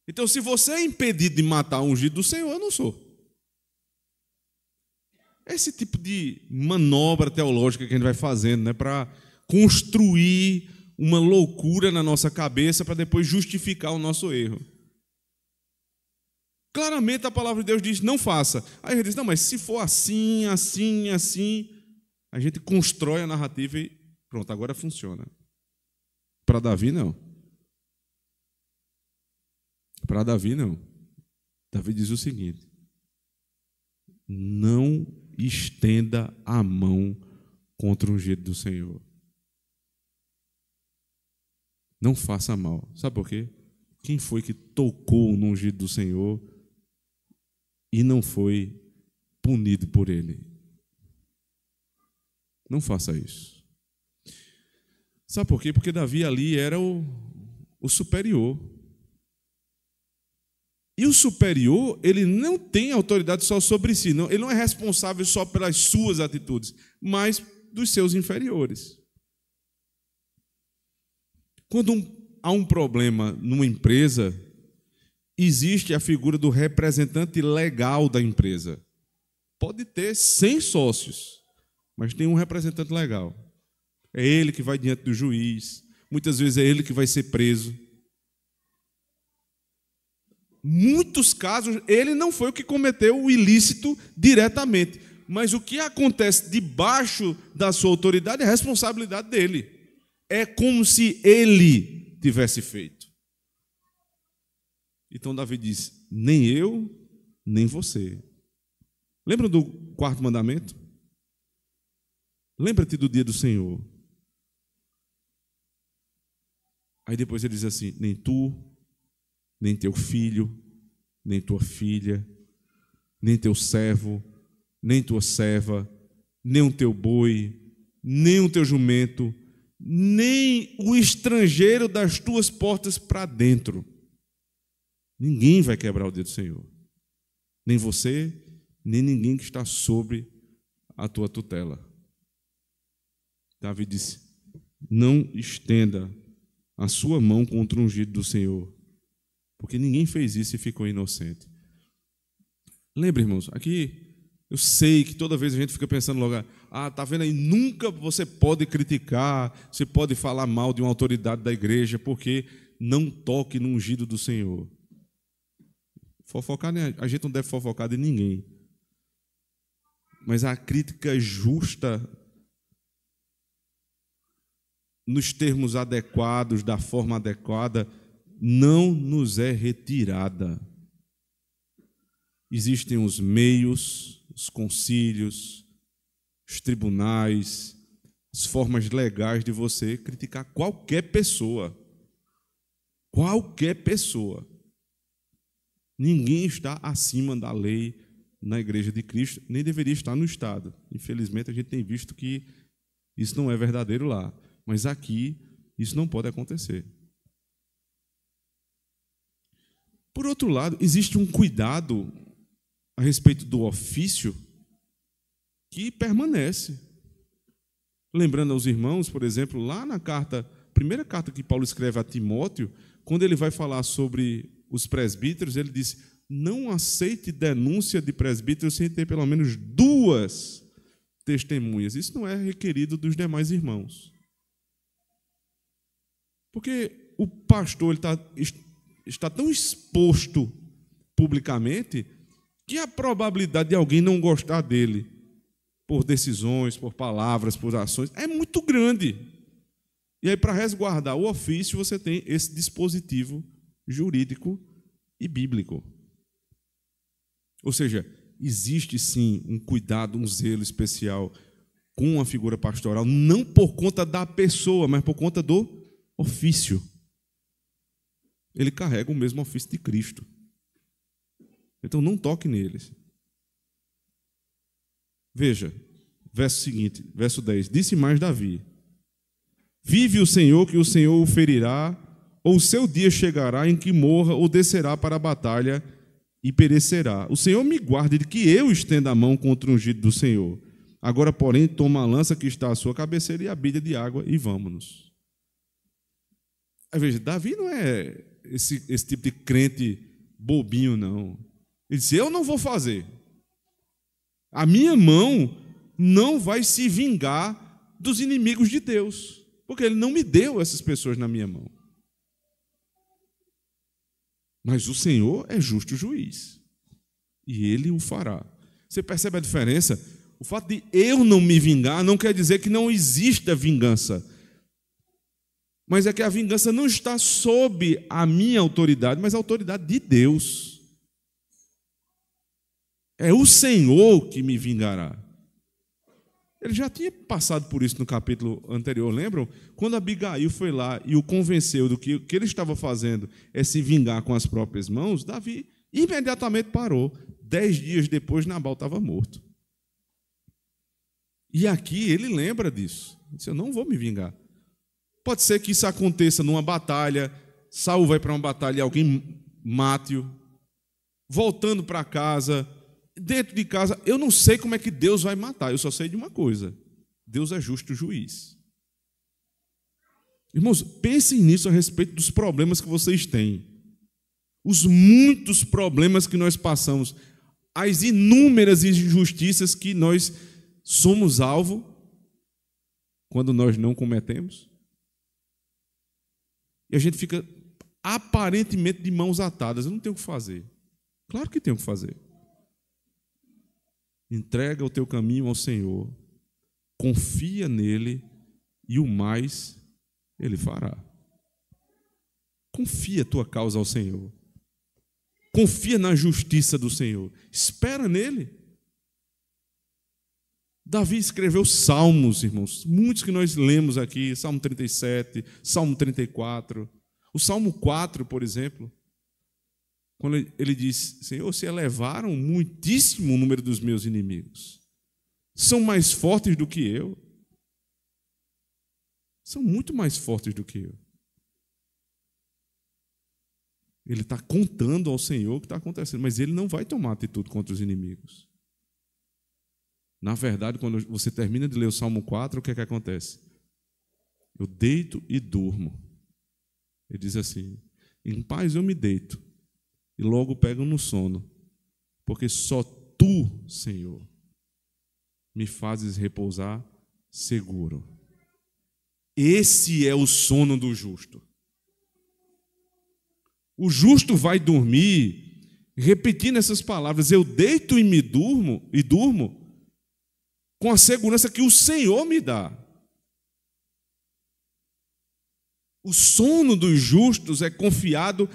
Então, se você é impedido de matar o ungido do Senhor, eu não sou. Esse tipo de manobra teológica que a gente vai fazendo, né, para construir uma loucura na nossa cabeça para depois justificar o nosso erro. Claramente a palavra de Deus diz: não faça. Aí a gente diz: não, mas se for assim, assim, assim, a gente constrói a narrativa e pronto, agora funciona. Para Davi, não. Para Davi, não. Davi diz o seguinte: não estenda a mão contra o ungido do Senhor. Não faça mal. Sabe por quê? Quem foi que tocou no ungido do Senhor e não foi punido por ele? Não faça isso. Sabe por quê? Porque Davi ali era o superior. E o superior, ele não tem autoridade só sobre si, não, ele não é responsável só pelas suas atitudes, mas dos seus inferiores. Quando há um problema numa empresa, existe a figura do representante legal da empresa. Pode ter 100 sócios, mas tem um representante legal. É ele que vai diante do juiz, muitas vezes é ele que vai ser preso. Muitos casos, ele não foi o que cometeu o ilícito diretamente, mas o que acontece debaixo da sua autoridade é a responsabilidade dele. É como se ele tivesse feito. Então Davi diz: nem eu, nem você. Lembra do quarto mandamento? Lembra-te do dia do Senhor. Aí depois ele diz assim: nem tu, nem teu filho, nem tua filha, nem teu servo, nem tua serva, nem o teu boi, nem o teu jumento, nem o estrangeiro das tuas portas para dentro. Ninguém vai quebrar o dedo do Senhor. Nem você, nem ninguém que está sobre a tua tutela. Davi disse: não estenda a sua mão contra o ungido do Senhor, porque ninguém fez isso e ficou inocente. Lembra, irmãos, aqui eu sei que toda vez a gente fica pensando logo: tá vendo aí, nunca você pode criticar, você pode falar mal de uma autoridade da igreja, porque não toque no ungido do Senhor. Fofocar, a gente não deve fofocar de ninguém. Mas a crítica justa, nos termos adequados, da forma adequada, não nos é retirada. Existem os meios, os concílios, os tribunais, as formas legais de você criticar qualquer pessoa. Qualquer pessoa. Ninguém está acima da lei na Igreja de Cristo, nem deveria estar no Estado. Infelizmente, a gente tem visto que isso não é verdadeiro lá. Mas aqui, isso não pode acontecer. Por outro lado, existe um cuidado a respeito do ofício que permanece. Lembrando aos irmãos, por exemplo, lá na primeira carta que Paulo escreve a Timóteo, quando ele vai falar sobre os presbíteros, ele diz: não aceite denúncia de presbíteros sem ter pelo menos 2 testemunhas. Isso não é requerido dos demais irmãos. Porque o pastor está tão exposto publicamente que a probabilidade de alguém não gostar dele por decisões, por palavras, por ações, é muito grande. E aí, para resguardar o ofício, você tem esse dispositivo jurídico e bíblico. Ou seja, existe sim um cuidado, um zelo especial com a figura pastoral, não por conta da pessoa, mas por conta do ofício. Ele carrega o mesmo ofício de Cristo. Então não toque neles. Veja, verso seguinte, verso 10. Disse mais Davi: vive o Senhor, que o Senhor o ferirá, ou o seu dia chegará em que morra ou descerá para a batalha e perecerá. O Senhor me guarde de que eu estenda a mão contra o ungido do Senhor. Agora, porém, toma a lança que está à sua cabeceira e a bilha de água e vamos-nos. Aí, veja, Davi não é esse tipo de crente bobinho, não. Ele disse: eu não vou fazer. A minha mão não vai se vingar dos inimigos de Deus, porque Ele não me deu essas pessoas na minha mão. Mas o Senhor é justo juiz, e Ele o fará. Você percebe a diferença? O fato de eu não me vingar não quer dizer que não exista vingança, mas é que a vingança não está sob a minha autoridade, mas a autoridade de Deus. É o Senhor que me vingará. Ele já tinha passado por isso no capítulo anterior, lembram? Quando Abigail foi lá e o convenceu do que o que ele estava fazendo é se vingar com as próprias mãos, Davi imediatamente parou. 10 dias depois, Nabal estava morto. E aqui ele lembra disso. Ele disse: eu não vou me vingar. Pode ser que isso aconteça numa batalha, Saul vai para uma batalha e alguém mate-o. Voltando para casa, dentro de casa, eu não sei como é que Deus vai matar, eu só sei de uma coisa: Deus é justo juiz. Irmãos, pensem nisso a respeito dos problemas que vocês têm, os muitos problemas que nós passamos, as inúmeras injustiças que nós somos alvo quando nós não cometemos. E a gente fica aparentemente de mãos atadas. Eu não tenho o que fazer. Claro que tenho o que fazer. Entrega o teu caminho ao Senhor, confia nele e o mais ele fará. Confia a tua causa ao Senhor. Confia na justiça do Senhor. Espera nele. Davi escreveu salmos, irmãos, muitos que nós lemos aqui, Salmo 37, Salmo 34. O Salmo 4, por exemplo, quando ele diz: Senhor, se elevaram muitíssimo o número dos meus inimigos. São mais fortes do que eu. São muito mais fortes do que eu. Ele está contando ao Senhor o que está acontecendo, mas ele não vai tomar atitude contra os inimigos. Na verdade, quando você termina de ler o Salmo 4, o que é que acontece? Eu deito e durmo. Ele diz assim: em paz eu me deito e logo pego no sono, porque só tu, Senhor, me fazes repousar seguro. Esse é o sono do justo. O justo vai dormir repetindo essas palavras: eu deito e me durmo com a segurança que o Senhor me dá. O sono dos justos é confiado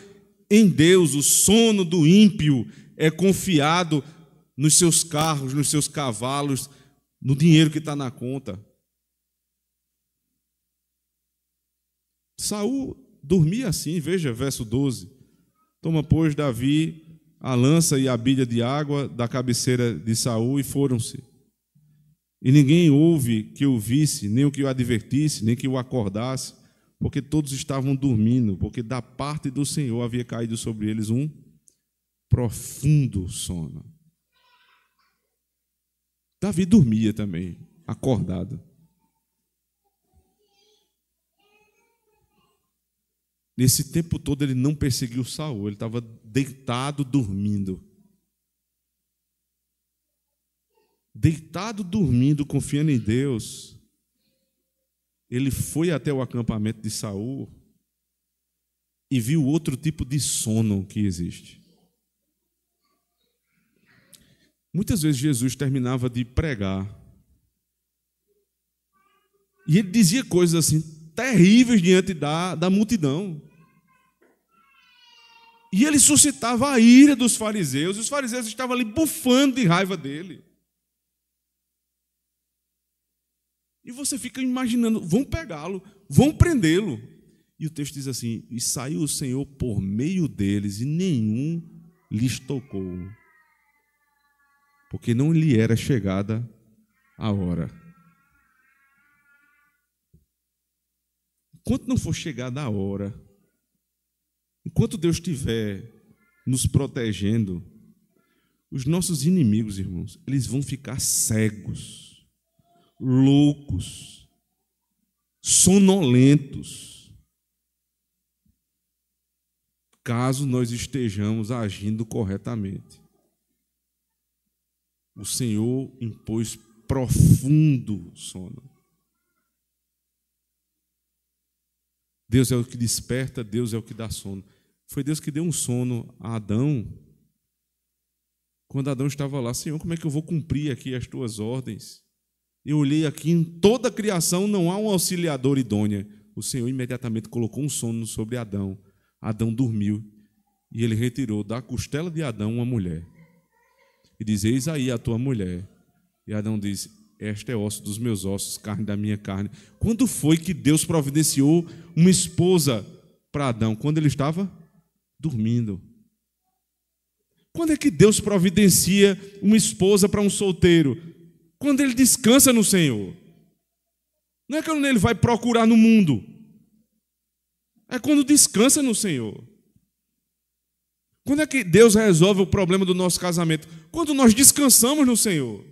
em Deus, o sono do ímpio é confiado nos seus carros, nos seus cavalos, no dinheiro que está na conta. Saul dormia assim, veja, verso 12. Toma, pois, Davi a lança e a bilha de água da cabeceira de Saul e foram-se. E ninguém houve que o visse, nem o que o advertisse, nem que o acordasse, porque todos estavam dormindo, porque da parte do Senhor havia caído sobre eles um profundo sono. Davi dormia também, acordado. Nesse tempo todo ele não perseguiu Saul, ele estava deitado, dormindo. deitado, dormindo, confiando em Deus, ele foi até o acampamento de Saul e viu outro tipo de sono que existe. Muitas vezes Jesus terminava de pregar e ele dizia coisas assim terríveis diante da multidão. E ele suscitava a ira dos fariseus, e os fariseus estavam ali bufando de raiva dele. E você fica imaginando, vão pegá-lo, vão prendê-lo. E o texto diz assim: e saiu o Senhor por meio deles, e nenhum lhes tocou, porque não lhe era chegada a hora. Enquanto não for chegada a hora, enquanto Deus estiver nos protegendo, os nossos inimigos, irmãos, eles vão ficar cegos, loucos, sonolentos, caso nós estejamos agindo corretamente. O Senhor impôs profundo sono. Deus é o que desperta, Deus é o que dá sono. Foi Deus que deu um sono a Adão. Quando Adão estava lá: Senhor, como é que eu vou cumprir aqui as tuas ordens? Eu olhei aqui, em toda a criação não há um auxiliador idôneo. O Senhor imediatamente colocou um sono sobre Adão. Adão dormiu e ele retirou da costela de Adão uma mulher. E diz: eis aí a tua mulher. E Adão diz: esta é osso dos meus ossos, carne da minha carne. Quando foi que Deus providenciou uma esposa para Adão? Quando ele estava dormindo. Quando é que Deus providencia uma esposa para um solteiro? Quando ele descansa no Senhor. Não é quando ele vai procurar no mundo. É quando descansa no Senhor. Quando é que Deus resolve o problema do nosso casamento? Quando nós descansamos no Senhor.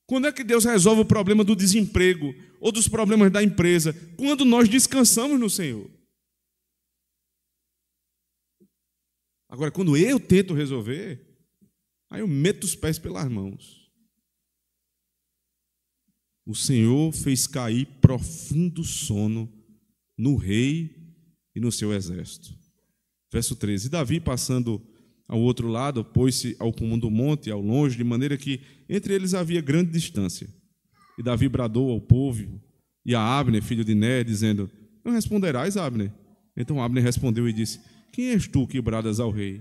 Quando é que Deus resolve o problema do desemprego ou dos problemas da empresa? Quando nós descansamos no Senhor. Agora, quando eu tento resolver, aí eu meto os pés pelas mãos. O Senhor fez cair profundo sono no rei e no seu exército. Verso 13. E Davi, passando ao outro lado, pôs-se ao cume do monte, ao longe, de maneira que entre eles havia grande distância. E Davi bradou ao povo e a Abner, filho de Ner, dizendo: não responderás, Abner? Então Abner respondeu e disse: quem és tu que bradas ao rei?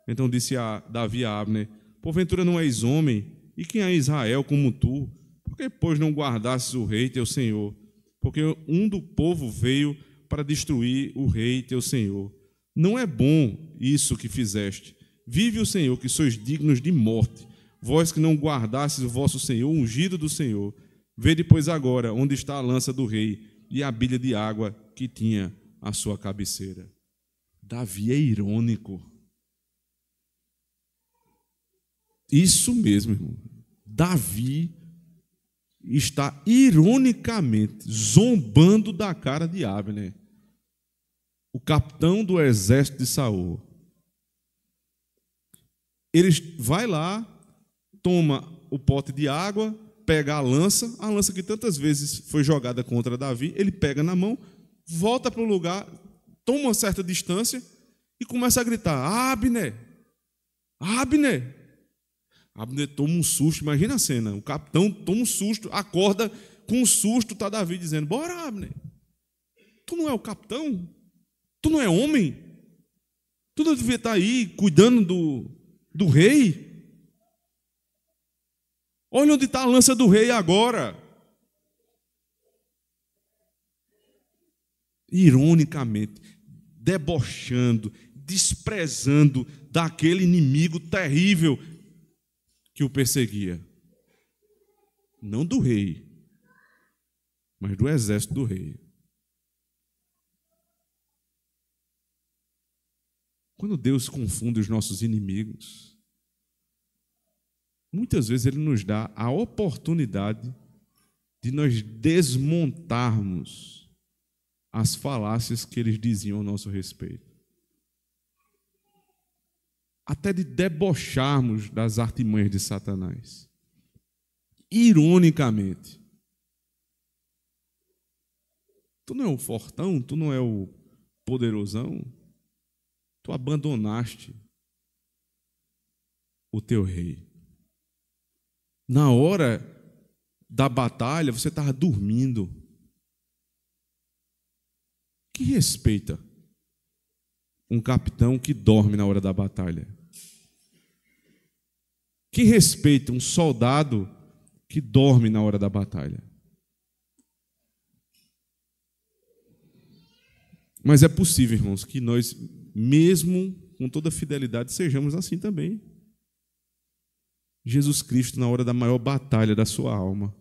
Então disse Davi a Abner: porventura não és homem? E quem é Israel como tu? Por que, pois, não guardasses o rei teu senhor? Porque um do povo veio para destruir o rei teu senhor. Não é bom isso que fizeste. Vive o Senhor, que sois dignos de morte, vós que não guardastes o vosso Senhor, ungido do Senhor. Vede, pois, agora onde está a lança do rei e a bilha de água que tinha à sua cabeceira. Davi é irônico. Isso mesmo, irmão. Davi está ironicamente zombando da cara de Abner, o capitão do exército de Saul. Ele vai lá, toma o pote de água, pega a lança que tantas vezes foi jogada contra Davi, ele pega na mão, volta para o lugar, toma uma certa distância e começa a gritar: Abner! Abner! Abner toma um susto, imagina a cena, o capitão toma um susto, acorda com um susto, está Davi dizendo: bora, Abner! Tu não é o capitão? Tu não é homem? Tu não devia estar aí cuidando do rei? Olha onde está a lança do rei agora. Ironicamente, debochando, desprezando daquele inimigo terrível que o perseguia. Não do rei, mas do exército do rei. Quando Deus confunde os nossos inimigos, muitas vezes Ele nos dá a oportunidade de nós desmontarmos as falácias que eles diziam ao nosso respeito. Até de debocharmos das artimanhas de Satanás. ironicamente. Tu não é o fortão, tu não é o poderosão, tu abandonaste o teu rei. Na hora da batalha, você estava dormindo. Que respeita um capitão que dorme na hora da batalha? Que respeita um soldado que dorme na hora da batalha? Mas é possível, irmãos, que nós, mesmo com toda fidelidade, sejamos assim também. Jesus Cristo, na hora da maior batalha da sua alma,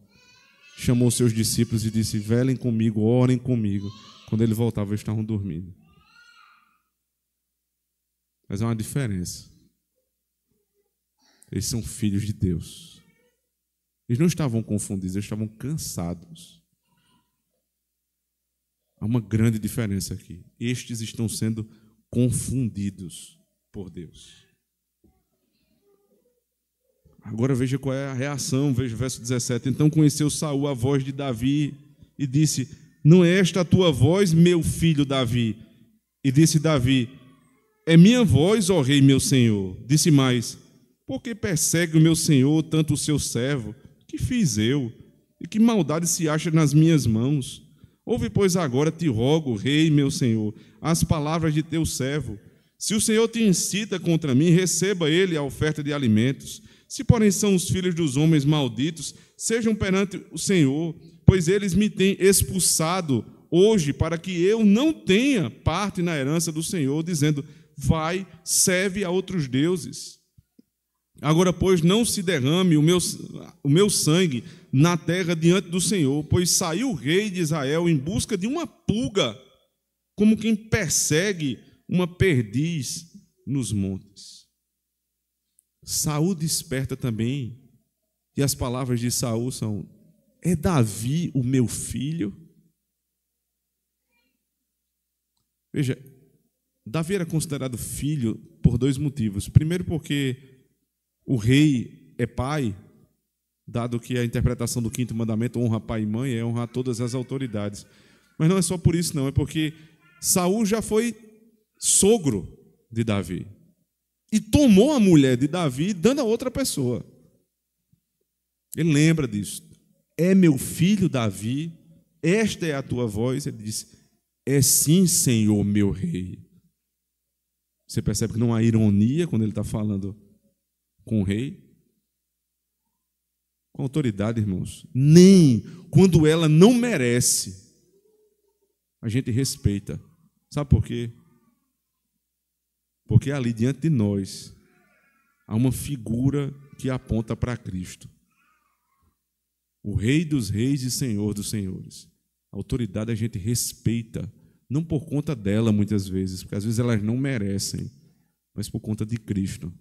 chamou seus discípulos e disse: velem comigo, orem comigo. Quando ele voltava, eles estavam dormindo. Mas há uma diferença. Eles são filhos de Deus. Eles não estavam confundidos, eles estavam cansados. Há uma grande diferença aqui. Estes estão sendo confundidos por Deus. Agora veja qual é a reação, veja o verso 17. Então conheceu Saul a voz de Davi e disse: não é esta a tua voz, meu filho Davi? E disse Davi: é minha voz, ó rei, meu senhor. Disse mais: por que persegue o meu senhor tanto o seu servo? Que fiz eu? E que maldade se acha nas minhas mãos? Ouve, pois, agora, te rogo, rei, meu senhor, as palavras de teu servo. Se o Senhor te incita contra mim, receba ele a oferta de alimentos. Se, porém, são os filhos dos homens malditos, sejam perante o Senhor, pois eles me têm expulsado hoje, para que eu não tenha parte na herança do Senhor, dizendo: vai, serve a outros deuses. Agora, pois, não se derrame o meu sangue na terra diante do Senhor, pois saiu o rei de Israel em busca de uma pulga, como quem persegue uma perdiz nos montes. Saul desperta também, e as palavras de Saul são: é Davi o meu filho? Veja, Davi era considerado filho por dois motivos. Primeiro, porque o rei é pai, dado que a interpretação do quinto mandamento, honra pai e mãe, é honrar todas as autoridades. Mas não é só por isso, não. É porque Saul já foi sogro de Davi e tomou a mulher de Davi, dando a outra pessoa. Ele lembra disso. É meu filho Davi, esta é a tua voz. Ele disse: é sim, Senhor, meu rei. Você percebe que não há ironia quando ele está falando com o rei? Com autoridade, irmãos. Nem quando ela não merece, a gente respeita. Sabe por quê? Porque ali diante de nós há uma figura que aponta para Cristo, o Rei dos Reis e Senhor dos Senhores. A autoridade a gente respeita, não por conta dela muitas vezes, porque às vezes elas não merecem, mas por conta de Cristo.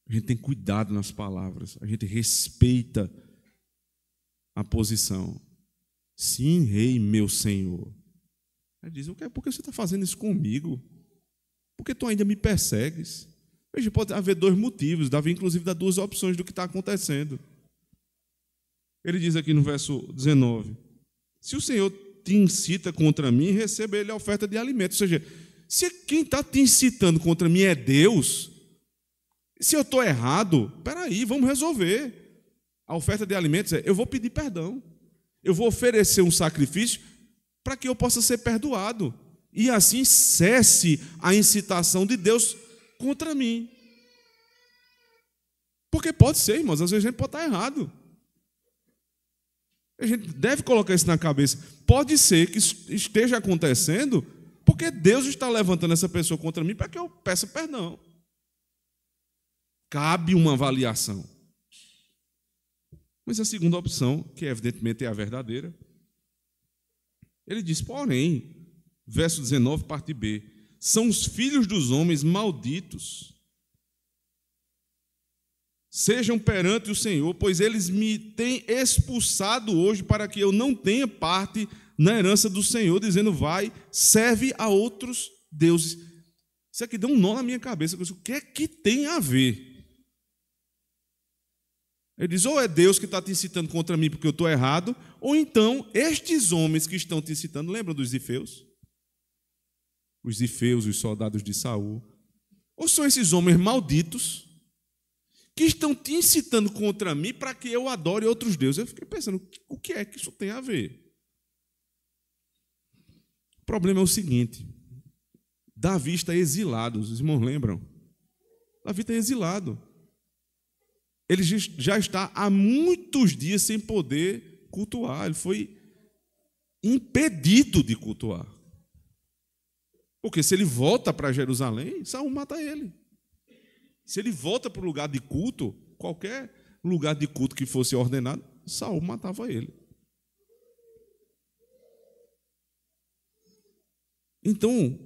A gente tem cuidado nas palavras, a gente respeita a posição. Sim, rei, meu senhor. Ele diz: por que você está fazendo isso comigo? Por que tu ainda me persegues? Veja, pode haver dois motivos. Davi, inclusive, dá duas opções do que está acontecendo. Ele diz aqui no verso 19: se o Senhor te incita contra mim, receba ele a oferta de alimento. Ou seja, se quem está te incitando contra mim é Deus, se eu estou errado, peraí, vamos resolver. A oferta de alimentos é: eu vou pedir perdão. Eu vou oferecer um sacrifício para que eu possa ser perdoado. E assim cesse a incitação de Deus contra mim. Porque pode ser, irmãos, às vezes a gente pode estar errado. A gente deve colocar isso na cabeça. Pode ser que isso esteja acontecendo porque Deus está levantando essa pessoa contra mim para que eu peça perdão. Cabe uma avaliação. Mas a segunda opção, que evidentemente é a verdadeira, ele diz: porém, verso 19, parte B, são os filhos dos homens malditos. Sejam perante o Senhor, pois eles me têm expulsado hoje para que eu não tenha parte na herança do Senhor, dizendo: vai, serve a outros deuses. Isso aqui deu um nó na minha cabeça. O que é que tem a ver Ele diz, ou é Deus que está te incitando contra mim porque eu estou errado, ou então estes homens que estão te incitando, lembra dos zifeus? Os zifeus, os soldados de Saul. Ou são esses homens malditos que estão te incitando contra mim para que eu adore outros deuses? Eu fiquei pensando, o que é que isso tem a ver? O problema é o seguinte, Davi está exilado, os irmãos lembram? Davi está exilado. Ele já está há muitos dias sem poder cultuar. Ele foi impedido de cultuar. Porque se ele volta para Jerusalém, Saul mata ele. Se ele volta para o lugar de culto, qualquer lugar de culto que fosse ordenado, Saul matava ele. Então,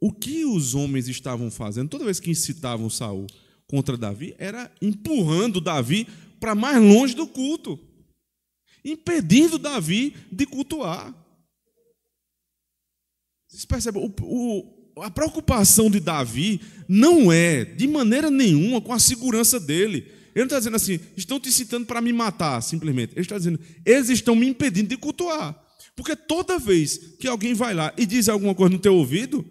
o que os homens estavam fazendo, toda vez que incitavam Saul contra Davi, era empurrando Davi para mais longe do culto, impedindo Davi de cultuar. Vocês percebem? A preocupação de Davi não é, de maneira nenhuma, com a segurança dele. Ele não está dizendo assim, estão te incitando para me matar, simplesmente. Ele está dizendo, eles estão me impedindo de cultuar. Porque toda vez que alguém vai lá e diz alguma coisa no teu ouvido,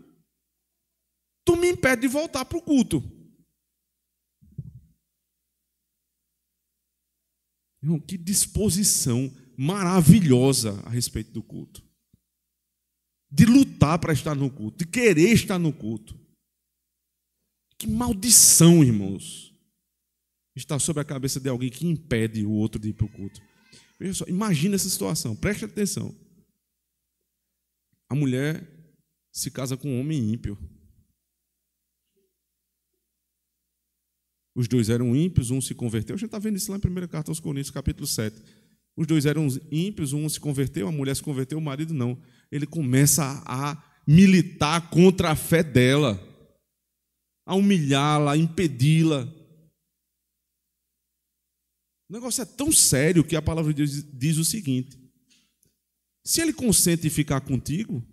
tu me impede de voltar para o culto. Irmão, que disposição maravilhosa a respeito do culto. De lutar para estar no culto, de querer estar no culto. Que maldição, irmãos, está sobre a cabeça de alguém que impede o outro de ir para o culto. Veja só, imagina essa situação, preste atenção. A mulher se casa com um homem ímpio. Os dois eram ímpios, um se converteu. A gente está vendo isso lá em 1 Carta aos Coríntios, capítulo 7. Os dois eram ímpios, um se converteu, a mulher se converteu, o marido não. Ele começa a militar contra a fé dela, a humilhá-la, a impedi-la. O negócio é tão sério que a palavra de Deus diz o seguinte: se ele consente em ficar contigo,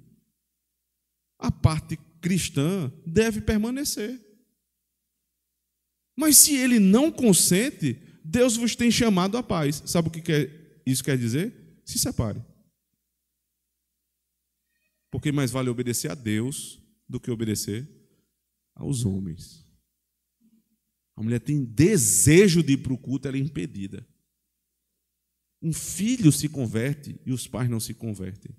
a parte cristã deve permanecer. Mas se ele não consente, Deus vos tem chamado à paz. Sabe o que isso quer dizer? Se separe. Porque mais vale obedecer a Deus do que obedecer aos homens. A mulher tem desejo de ir para o culto, ela é impedida. Um filho se converte e os pais não se convertem.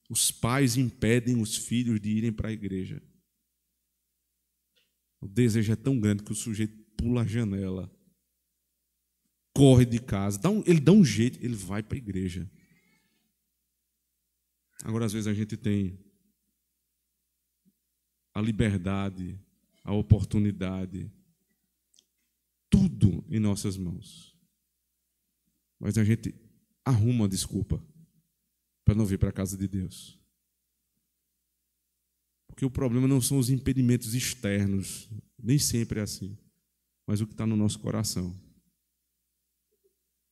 Os pais impedem os filhos de irem para a igreja. O desejo é tão grande que o sujeito pula a janela, corre de casa, ele dá um jeito, ele vai para a igreja. Agora, às vezes, a gente tem a liberdade, a oportunidade, tudo em nossas mãos. Mas a gente arruma uma desculpa para não vir para a casa de Deus. Porque o problema não são os impedimentos externos, nem sempre é assim, mas o que está no nosso coração.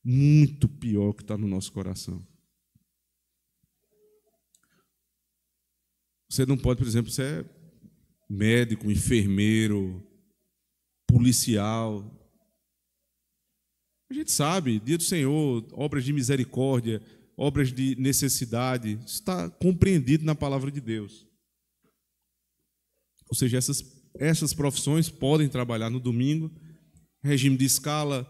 Muito pior o que está no nosso coração. Você não pode, por exemplo, ser médico, enfermeiro, policial. A gente sabe, dia do Senhor, obras de misericórdia, obras de necessidade, isso está compreendido na palavra de Deus. Ou seja, essas profissões podem trabalhar no domingo, regime de escala,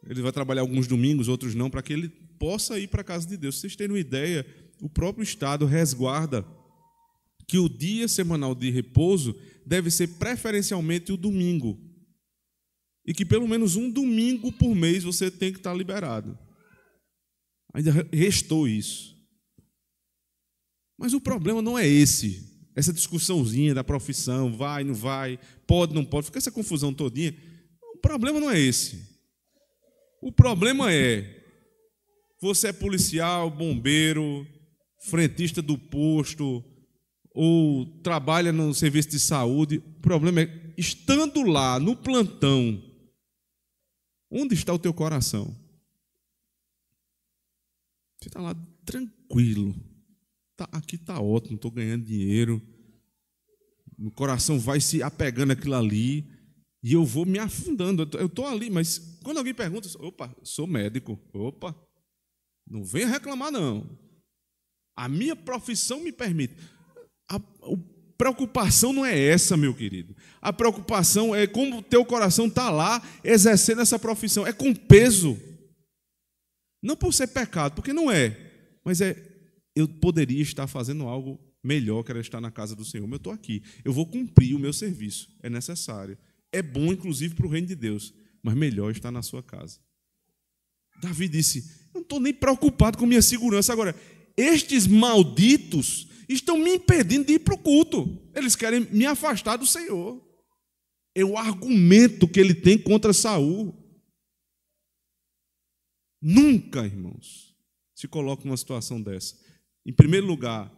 ele vai trabalhar alguns domingos, outros não, para que ele possa ir para a casa de Deus. Se vocês terem uma ideia, o próprio Estado resguarda que o dia semanal de repouso deve ser preferencialmente o domingo. E que pelo menos um domingo por mês você tem que estar liberado. Ainda restou isso. Mas o problema não é essa discussãozinha da profissão, vai, não vai, pode, não pode, fica essa confusão todinha. O problema não é esse. O problema é, você é policial, bombeiro, frentista do posto, ou trabalha no serviço de saúde, o problema é, estando lá, no plantão, onde está o teu coração? Você está lá tranquilo, aqui está ótimo, estou ganhando dinheiro, o coração vai se apegando àquilo ali, E eu vou me afundando. Eu estou ali, mas quando alguém pergunta, opa, sou médico. Opa, não venha reclamar, não. A minha profissão me permite. A preocupação não é essa, meu querido. A preocupação é como o teu coração está lá exercendo essa profissão. É com peso. Não por ser pecado, porque não é. Mas eu poderia estar fazendo algo melhor, que era estar na casa do Senhor. Mas eu estou aqui. Eu vou cumprir o meu serviço. É necessário. É bom, inclusive, para o reino de Deus. Mas melhor estar na sua casa. Davi disse, eu não estou nem preocupado com minha segurança. Agora, estes malditos estão me impedindo de ir para o culto. Eles querem me afastar do Senhor. É o argumento que ele tem contra Saul. Nunca, irmãos, se coloque numa situação dessa. Em primeiro lugar,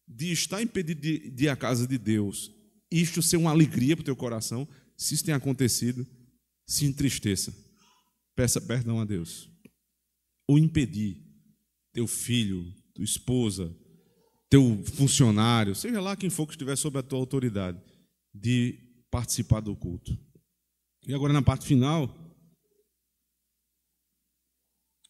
de estar impedido de ir à casa de Deus, isto ser uma alegria para o teu coração. Se isso tem acontecido, se entristeça. Peça perdão a Deus. Ou impedir teu filho, tua esposa, teu funcionário, seja lá quem for que estiver sob a tua autoridade, de participar do culto. E agora na parte final,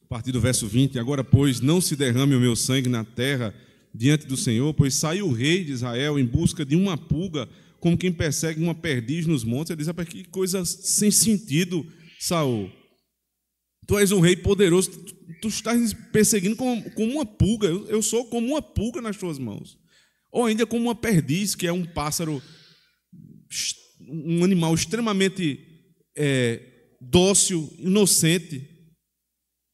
a partir do verso 20, agora, pois, não se derrame o meu sangue na terra diante do Senhor, pois saiu o rei de Israel em busca de uma pulga, como quem persegue uma perdiz nos montes. Ele diz, que coisa sem sentido, Saul. Tu és um rei poderoso, tu estás perseguindo como uma pulga. Eu sou como uma pulga nas tuas mãos. Ou ainda como uma perdiz, que é um pássaro, um animal extremamente dócil, inocente,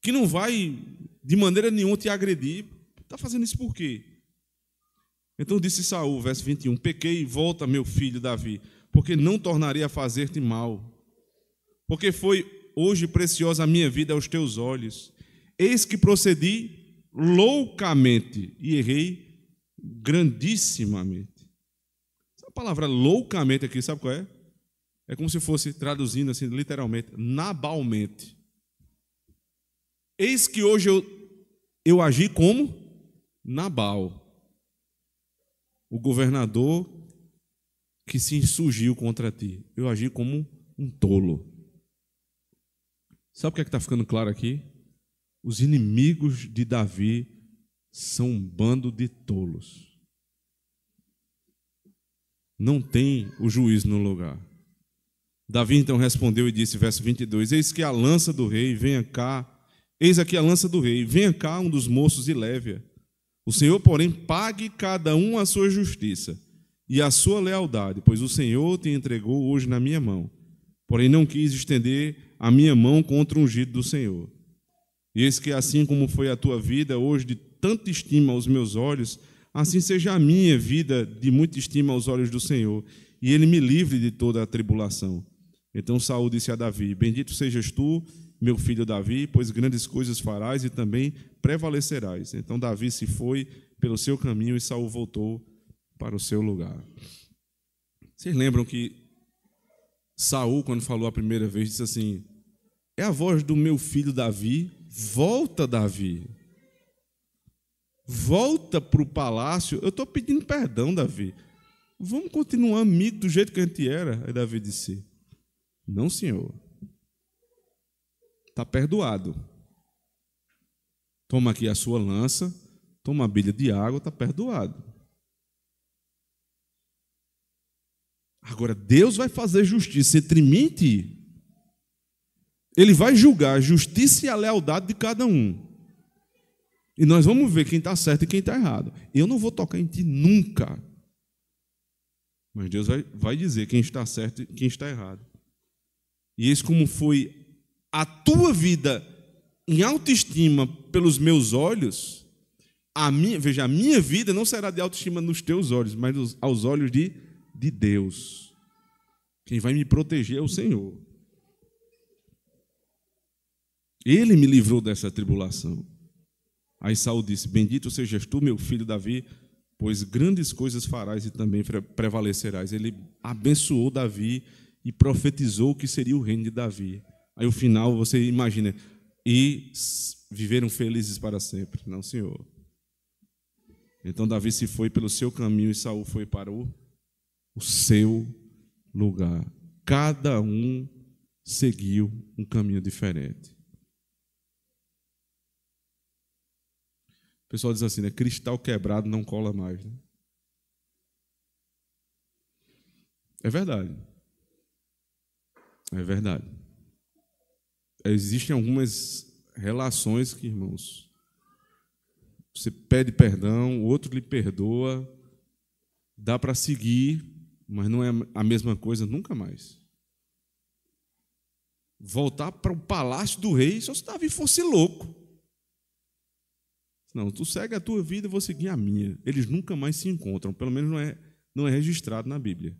que não vai de maneira nenhuma te agredir. Está fazendo isso por quê? Então disse Saul, verso 21, pequei, volta, meu filho Davi, porque não tornarei a fazer-te mal, porque foi hoje preciosa a minha vida aos teus olhos. Eis que procedi loucamente e errei grandissimamente. Essa palavra loucamente aqui, sabe qual é? É como se fosse, traduzindo assim, literalmente, nabalmente. Eis que hoje eu agi como Nabal, o governador que se insurgiu contra ti. Eu agi como um tolo. Sabe o que está ficando claro aqui? Os inimigos de Davi são um bando de tolos. Não tem o juiz no lugar. Davi então respondeu e disse, verso 22, eis que a lança do rei, venha cá, eis aqui a lança do rei, venha cá um dos moços e leve-a. O Senhor, porém, pague cada um a sua justiça e a sua lealdade, pois o Senhor te entregou hoje na minha mão. Porém, não quis estender a minha mão contra o ungido do Senhor. E eis que assim como foi a tua vida hoje de tanta estima aos meus olhos, assim seja a minha vida de muita estima aos olhos do Senhor, e ele me livre de toda a tribulação. Então Saul disse a Davi, bendito sejas tu, meu filho Davi, pois grandes coisas farás e também prevalecerás. Então Davi se foi pelo seu caminho e Saul voltou para o seu lugar. Vocês lembram que Saul, quando falou a primeira vez, disse assim, é a voz do meu filho Davi, volta Davi. Volta para o palácio. Eu estou pedindo perdão, Davi. Vamos continuar amigo do jeito que a gente era. Aí Davi disse, não, senhor. Está perdoado. Toma aqui a sua lança, toma a bilha de água, está perdoado. Agora, Deus vai fazer justiça entre mim e ti. Ele vai julgar a justiça e a lealdade de cada um. E nós vamos ver quem está certo e quem está errado. Eu não vou tocar em ti nunca. Mas Deus vai dizer quem está certo e quem está errado. E esse como foi a tua vida em autoestima pelos meus olhos, a minha vida não será de autoestima nos teus olhos, mas aos olhos de Deus. Quem vai me proteger é o Senhor. Ele me livrou dessa tribulação. Aí Saul disse, bendito sejas tu, meu filho Davi, pois grandes coisas farás e também prevalecerás. Ele abençoou Davi e profetizou que seria o reino de Davi. Aí o final, você imagina, e viveram felizes para sempre. Não, Senhor. Então Davi se foi pelo seu caminho e Saul foi para o seu lugar. cada um seguiu um caminho diferente. O pessoal diz assim, né? Cristal quebrado não cola mais. Né? É verdade. É verdade. Existem algumas relações que, irmãos, você pede perdão, o outro lhe perdoa, dá para seguir, mas não é a mesma coisa nunca mais. Voltar para o palácio do rei, só se Davi fosse louco. Não, tu segue a tua vida, eu vou seguir a minha. Eles nunca mais se encontram, pelo menos não é registrado na Bíblia.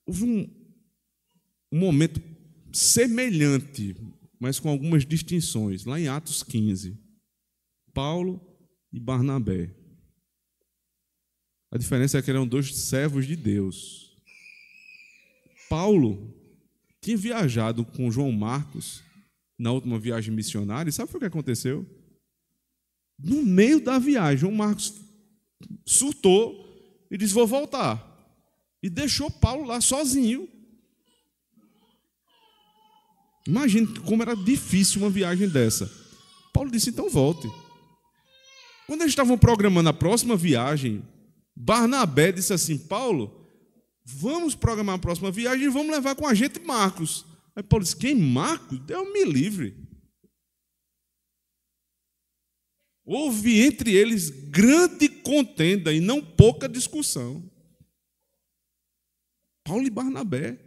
Houve um momento semelhante, mas com algumas distinções, lá em Atos 15. Paulo e Barnabé. A diferença é que eram dois servos de Deus. Paulo tinha viajado com João Marcos na última viagem missionária, e sabe o que aconteceu? No meio da viagem, João Marcos surtou e disse, vou voltar. E deixou Paulo lá sozinho. Imagine como era difícil uma viagem dessa. Paulo disse, então volte. Quando eles estavam programando a próxima viagem, Barnabé disse assim, Paulo, vamos programar a próxima viagem e vamos levar com a gente Marcos. Aí Paulo disse, quem Marcos? Deus me livre. Houve entre eles grande contenda e não pouca discussão. Paulo e Barnabé,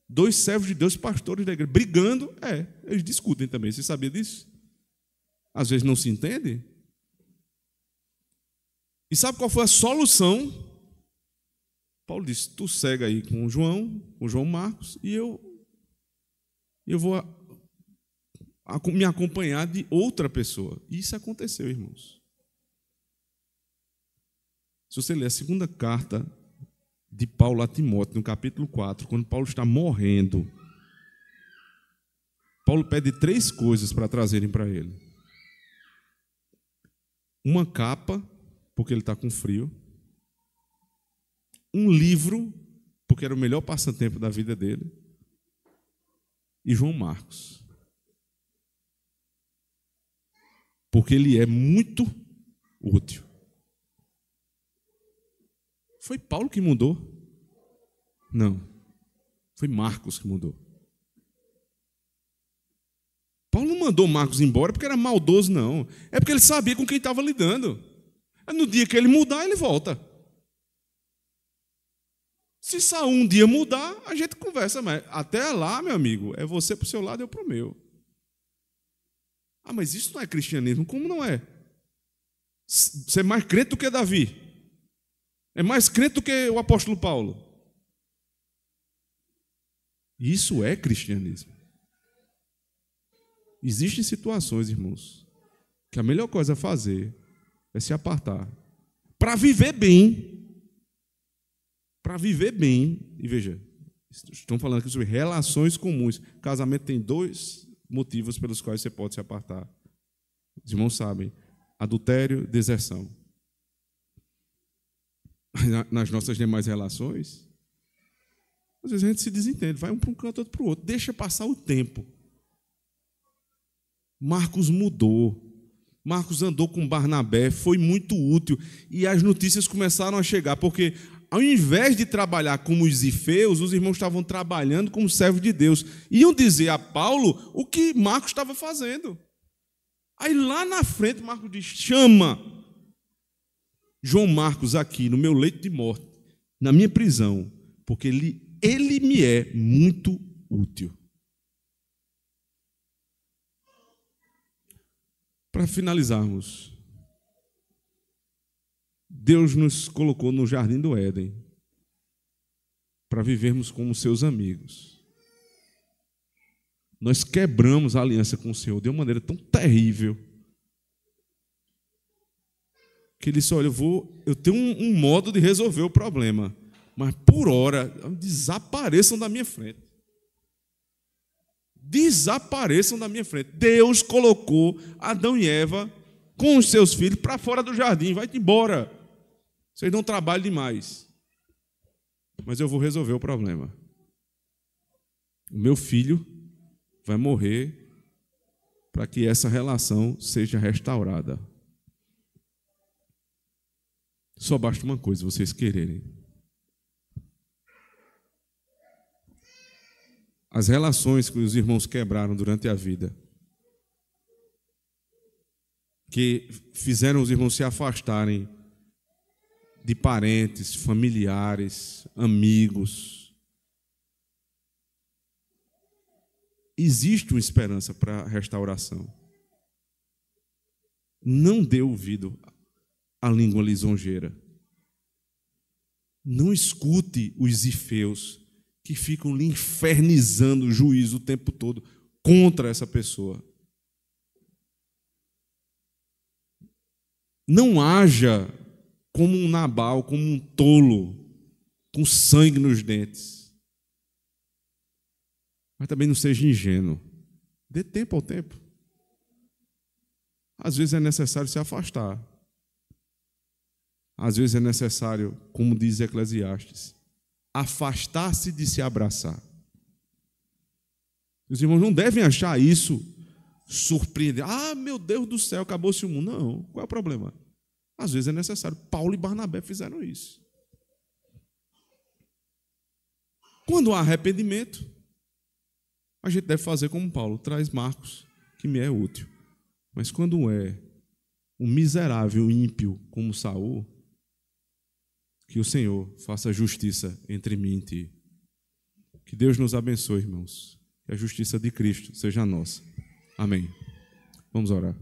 dois servos de Deus, pastores da igreja, brigando, eles discutem também, você sabia disso? Às vezes não se entendem. E sabe qual foi a solução? Paulo disse, tu segue aí com o João Marcos, e eu vou me acompanhar de outra pessoa. E isso aconteceu, irmãos. Se você ler a segunda carta de Paulo a Timóteo, no capítulo 4, quando Paulo está morrendo, Paulo pede 3 coisas para trazerem para ele. Uma capa, porque ele está com frio. Um livro, porque era o melhor passatempo da vida dele. E João Marcos. Porque ele é muito útil. Foi Paulo que mudou? Não. Foi Marcos que mudou. Paulo não mandou Marcos embora porque era maldoso, não. É porque ele sabia com quem estava lidando. No dia que ele mudar, ele volta. Se Saul um dia mudar, a gente conversa, mas até lá, meu amigo, é você para o seu lado e eu para o meu. Ah, mas isso não é cristianismo. Como não é? Você é mais crente do que Davi. É mais crente do que o apóstolo Paulo. Isso é cristianismo. Existem situações, irmãos, que a melhor coisa a fazer é se apartar. Para viver bem. Para viver bem. E veja, estamos falando aqui sobre relações comuns. Casamento tem 2 motivos pelos quais você pode se apartar. Os irmãos sabem. Adultério, deserção. Nas nossas demais relações, às vezes a gente se desentende, vai um para um canto, outro para o outro, deixa passar o tempo. Marcos mudou, Marcos andou com Barnabé, foi muito útil, e as notícias começaram a chegar, porque ao invés de trabalhar como os ifeus, os irmãos estavam trabalhando como servos de Deus, iam dizer a Paulo o que Marcos estava fazendo. Aí lá na frente Marcos diz, chama João Marcos aqui no meu leito de morte, na minha prisão, porque ele me é muito útil. Para finalizarmos, Deus nos colocou no jardim do Éden para vivermos como seus amigos. Nós quebramos a aliança com o Senhor de uma maneira tão terrível que ele disse, olha, eu tenho um modo de resolver o problema, mas por hora, desapareçam da minha frente. Desapareçam da minha frente. Deus colocou Adão e Eva com os seus filhos para fora do jardim. Vai-te embora. Vocês não trabalham demais. mas eu vou resolver o problema. O meu filho vai morrer para que essa relação seja restaurada. Só basta uma coisa, vocês quererem. As relações que os irmãos quebraram durante a vida, que fizeram os irmãos se afastarem de parentes, familiares, amigos. Existe uma esperança para a restauração. Não dê ouvido à língua lisonjeira. Não escute os zifeus que ficam lhe infernizando o juízo o tempo todo contra essa pessoa. Não haja como um Nabal, como um tolo, com sangue nos dentes. Mas também não seja ingênuo. Dê tempo ao tempo. Às vezes é necessário se afastar. Às vezes é necessário, como diz Eclesiastes, afastar-se de se abraçar. Os irmãos não devem achar isso surpreendente. Ah, meu Deus do céu, acabou-se o mundo. Não, qual é o problema? Às vezes é necessário. Paulo e Barnabé fizeram isso. Quando há arrependimento, a gente deve fazer como Paulo, traz Marcos, que me é útil. Mas quando é um miserável ímpio como Saul, que o Senhor faça justiça entre mim e ti. Que Deus nos abençoe, irmãos. Que a justiça de Cristo seja nossa. Amém. Vamos orar.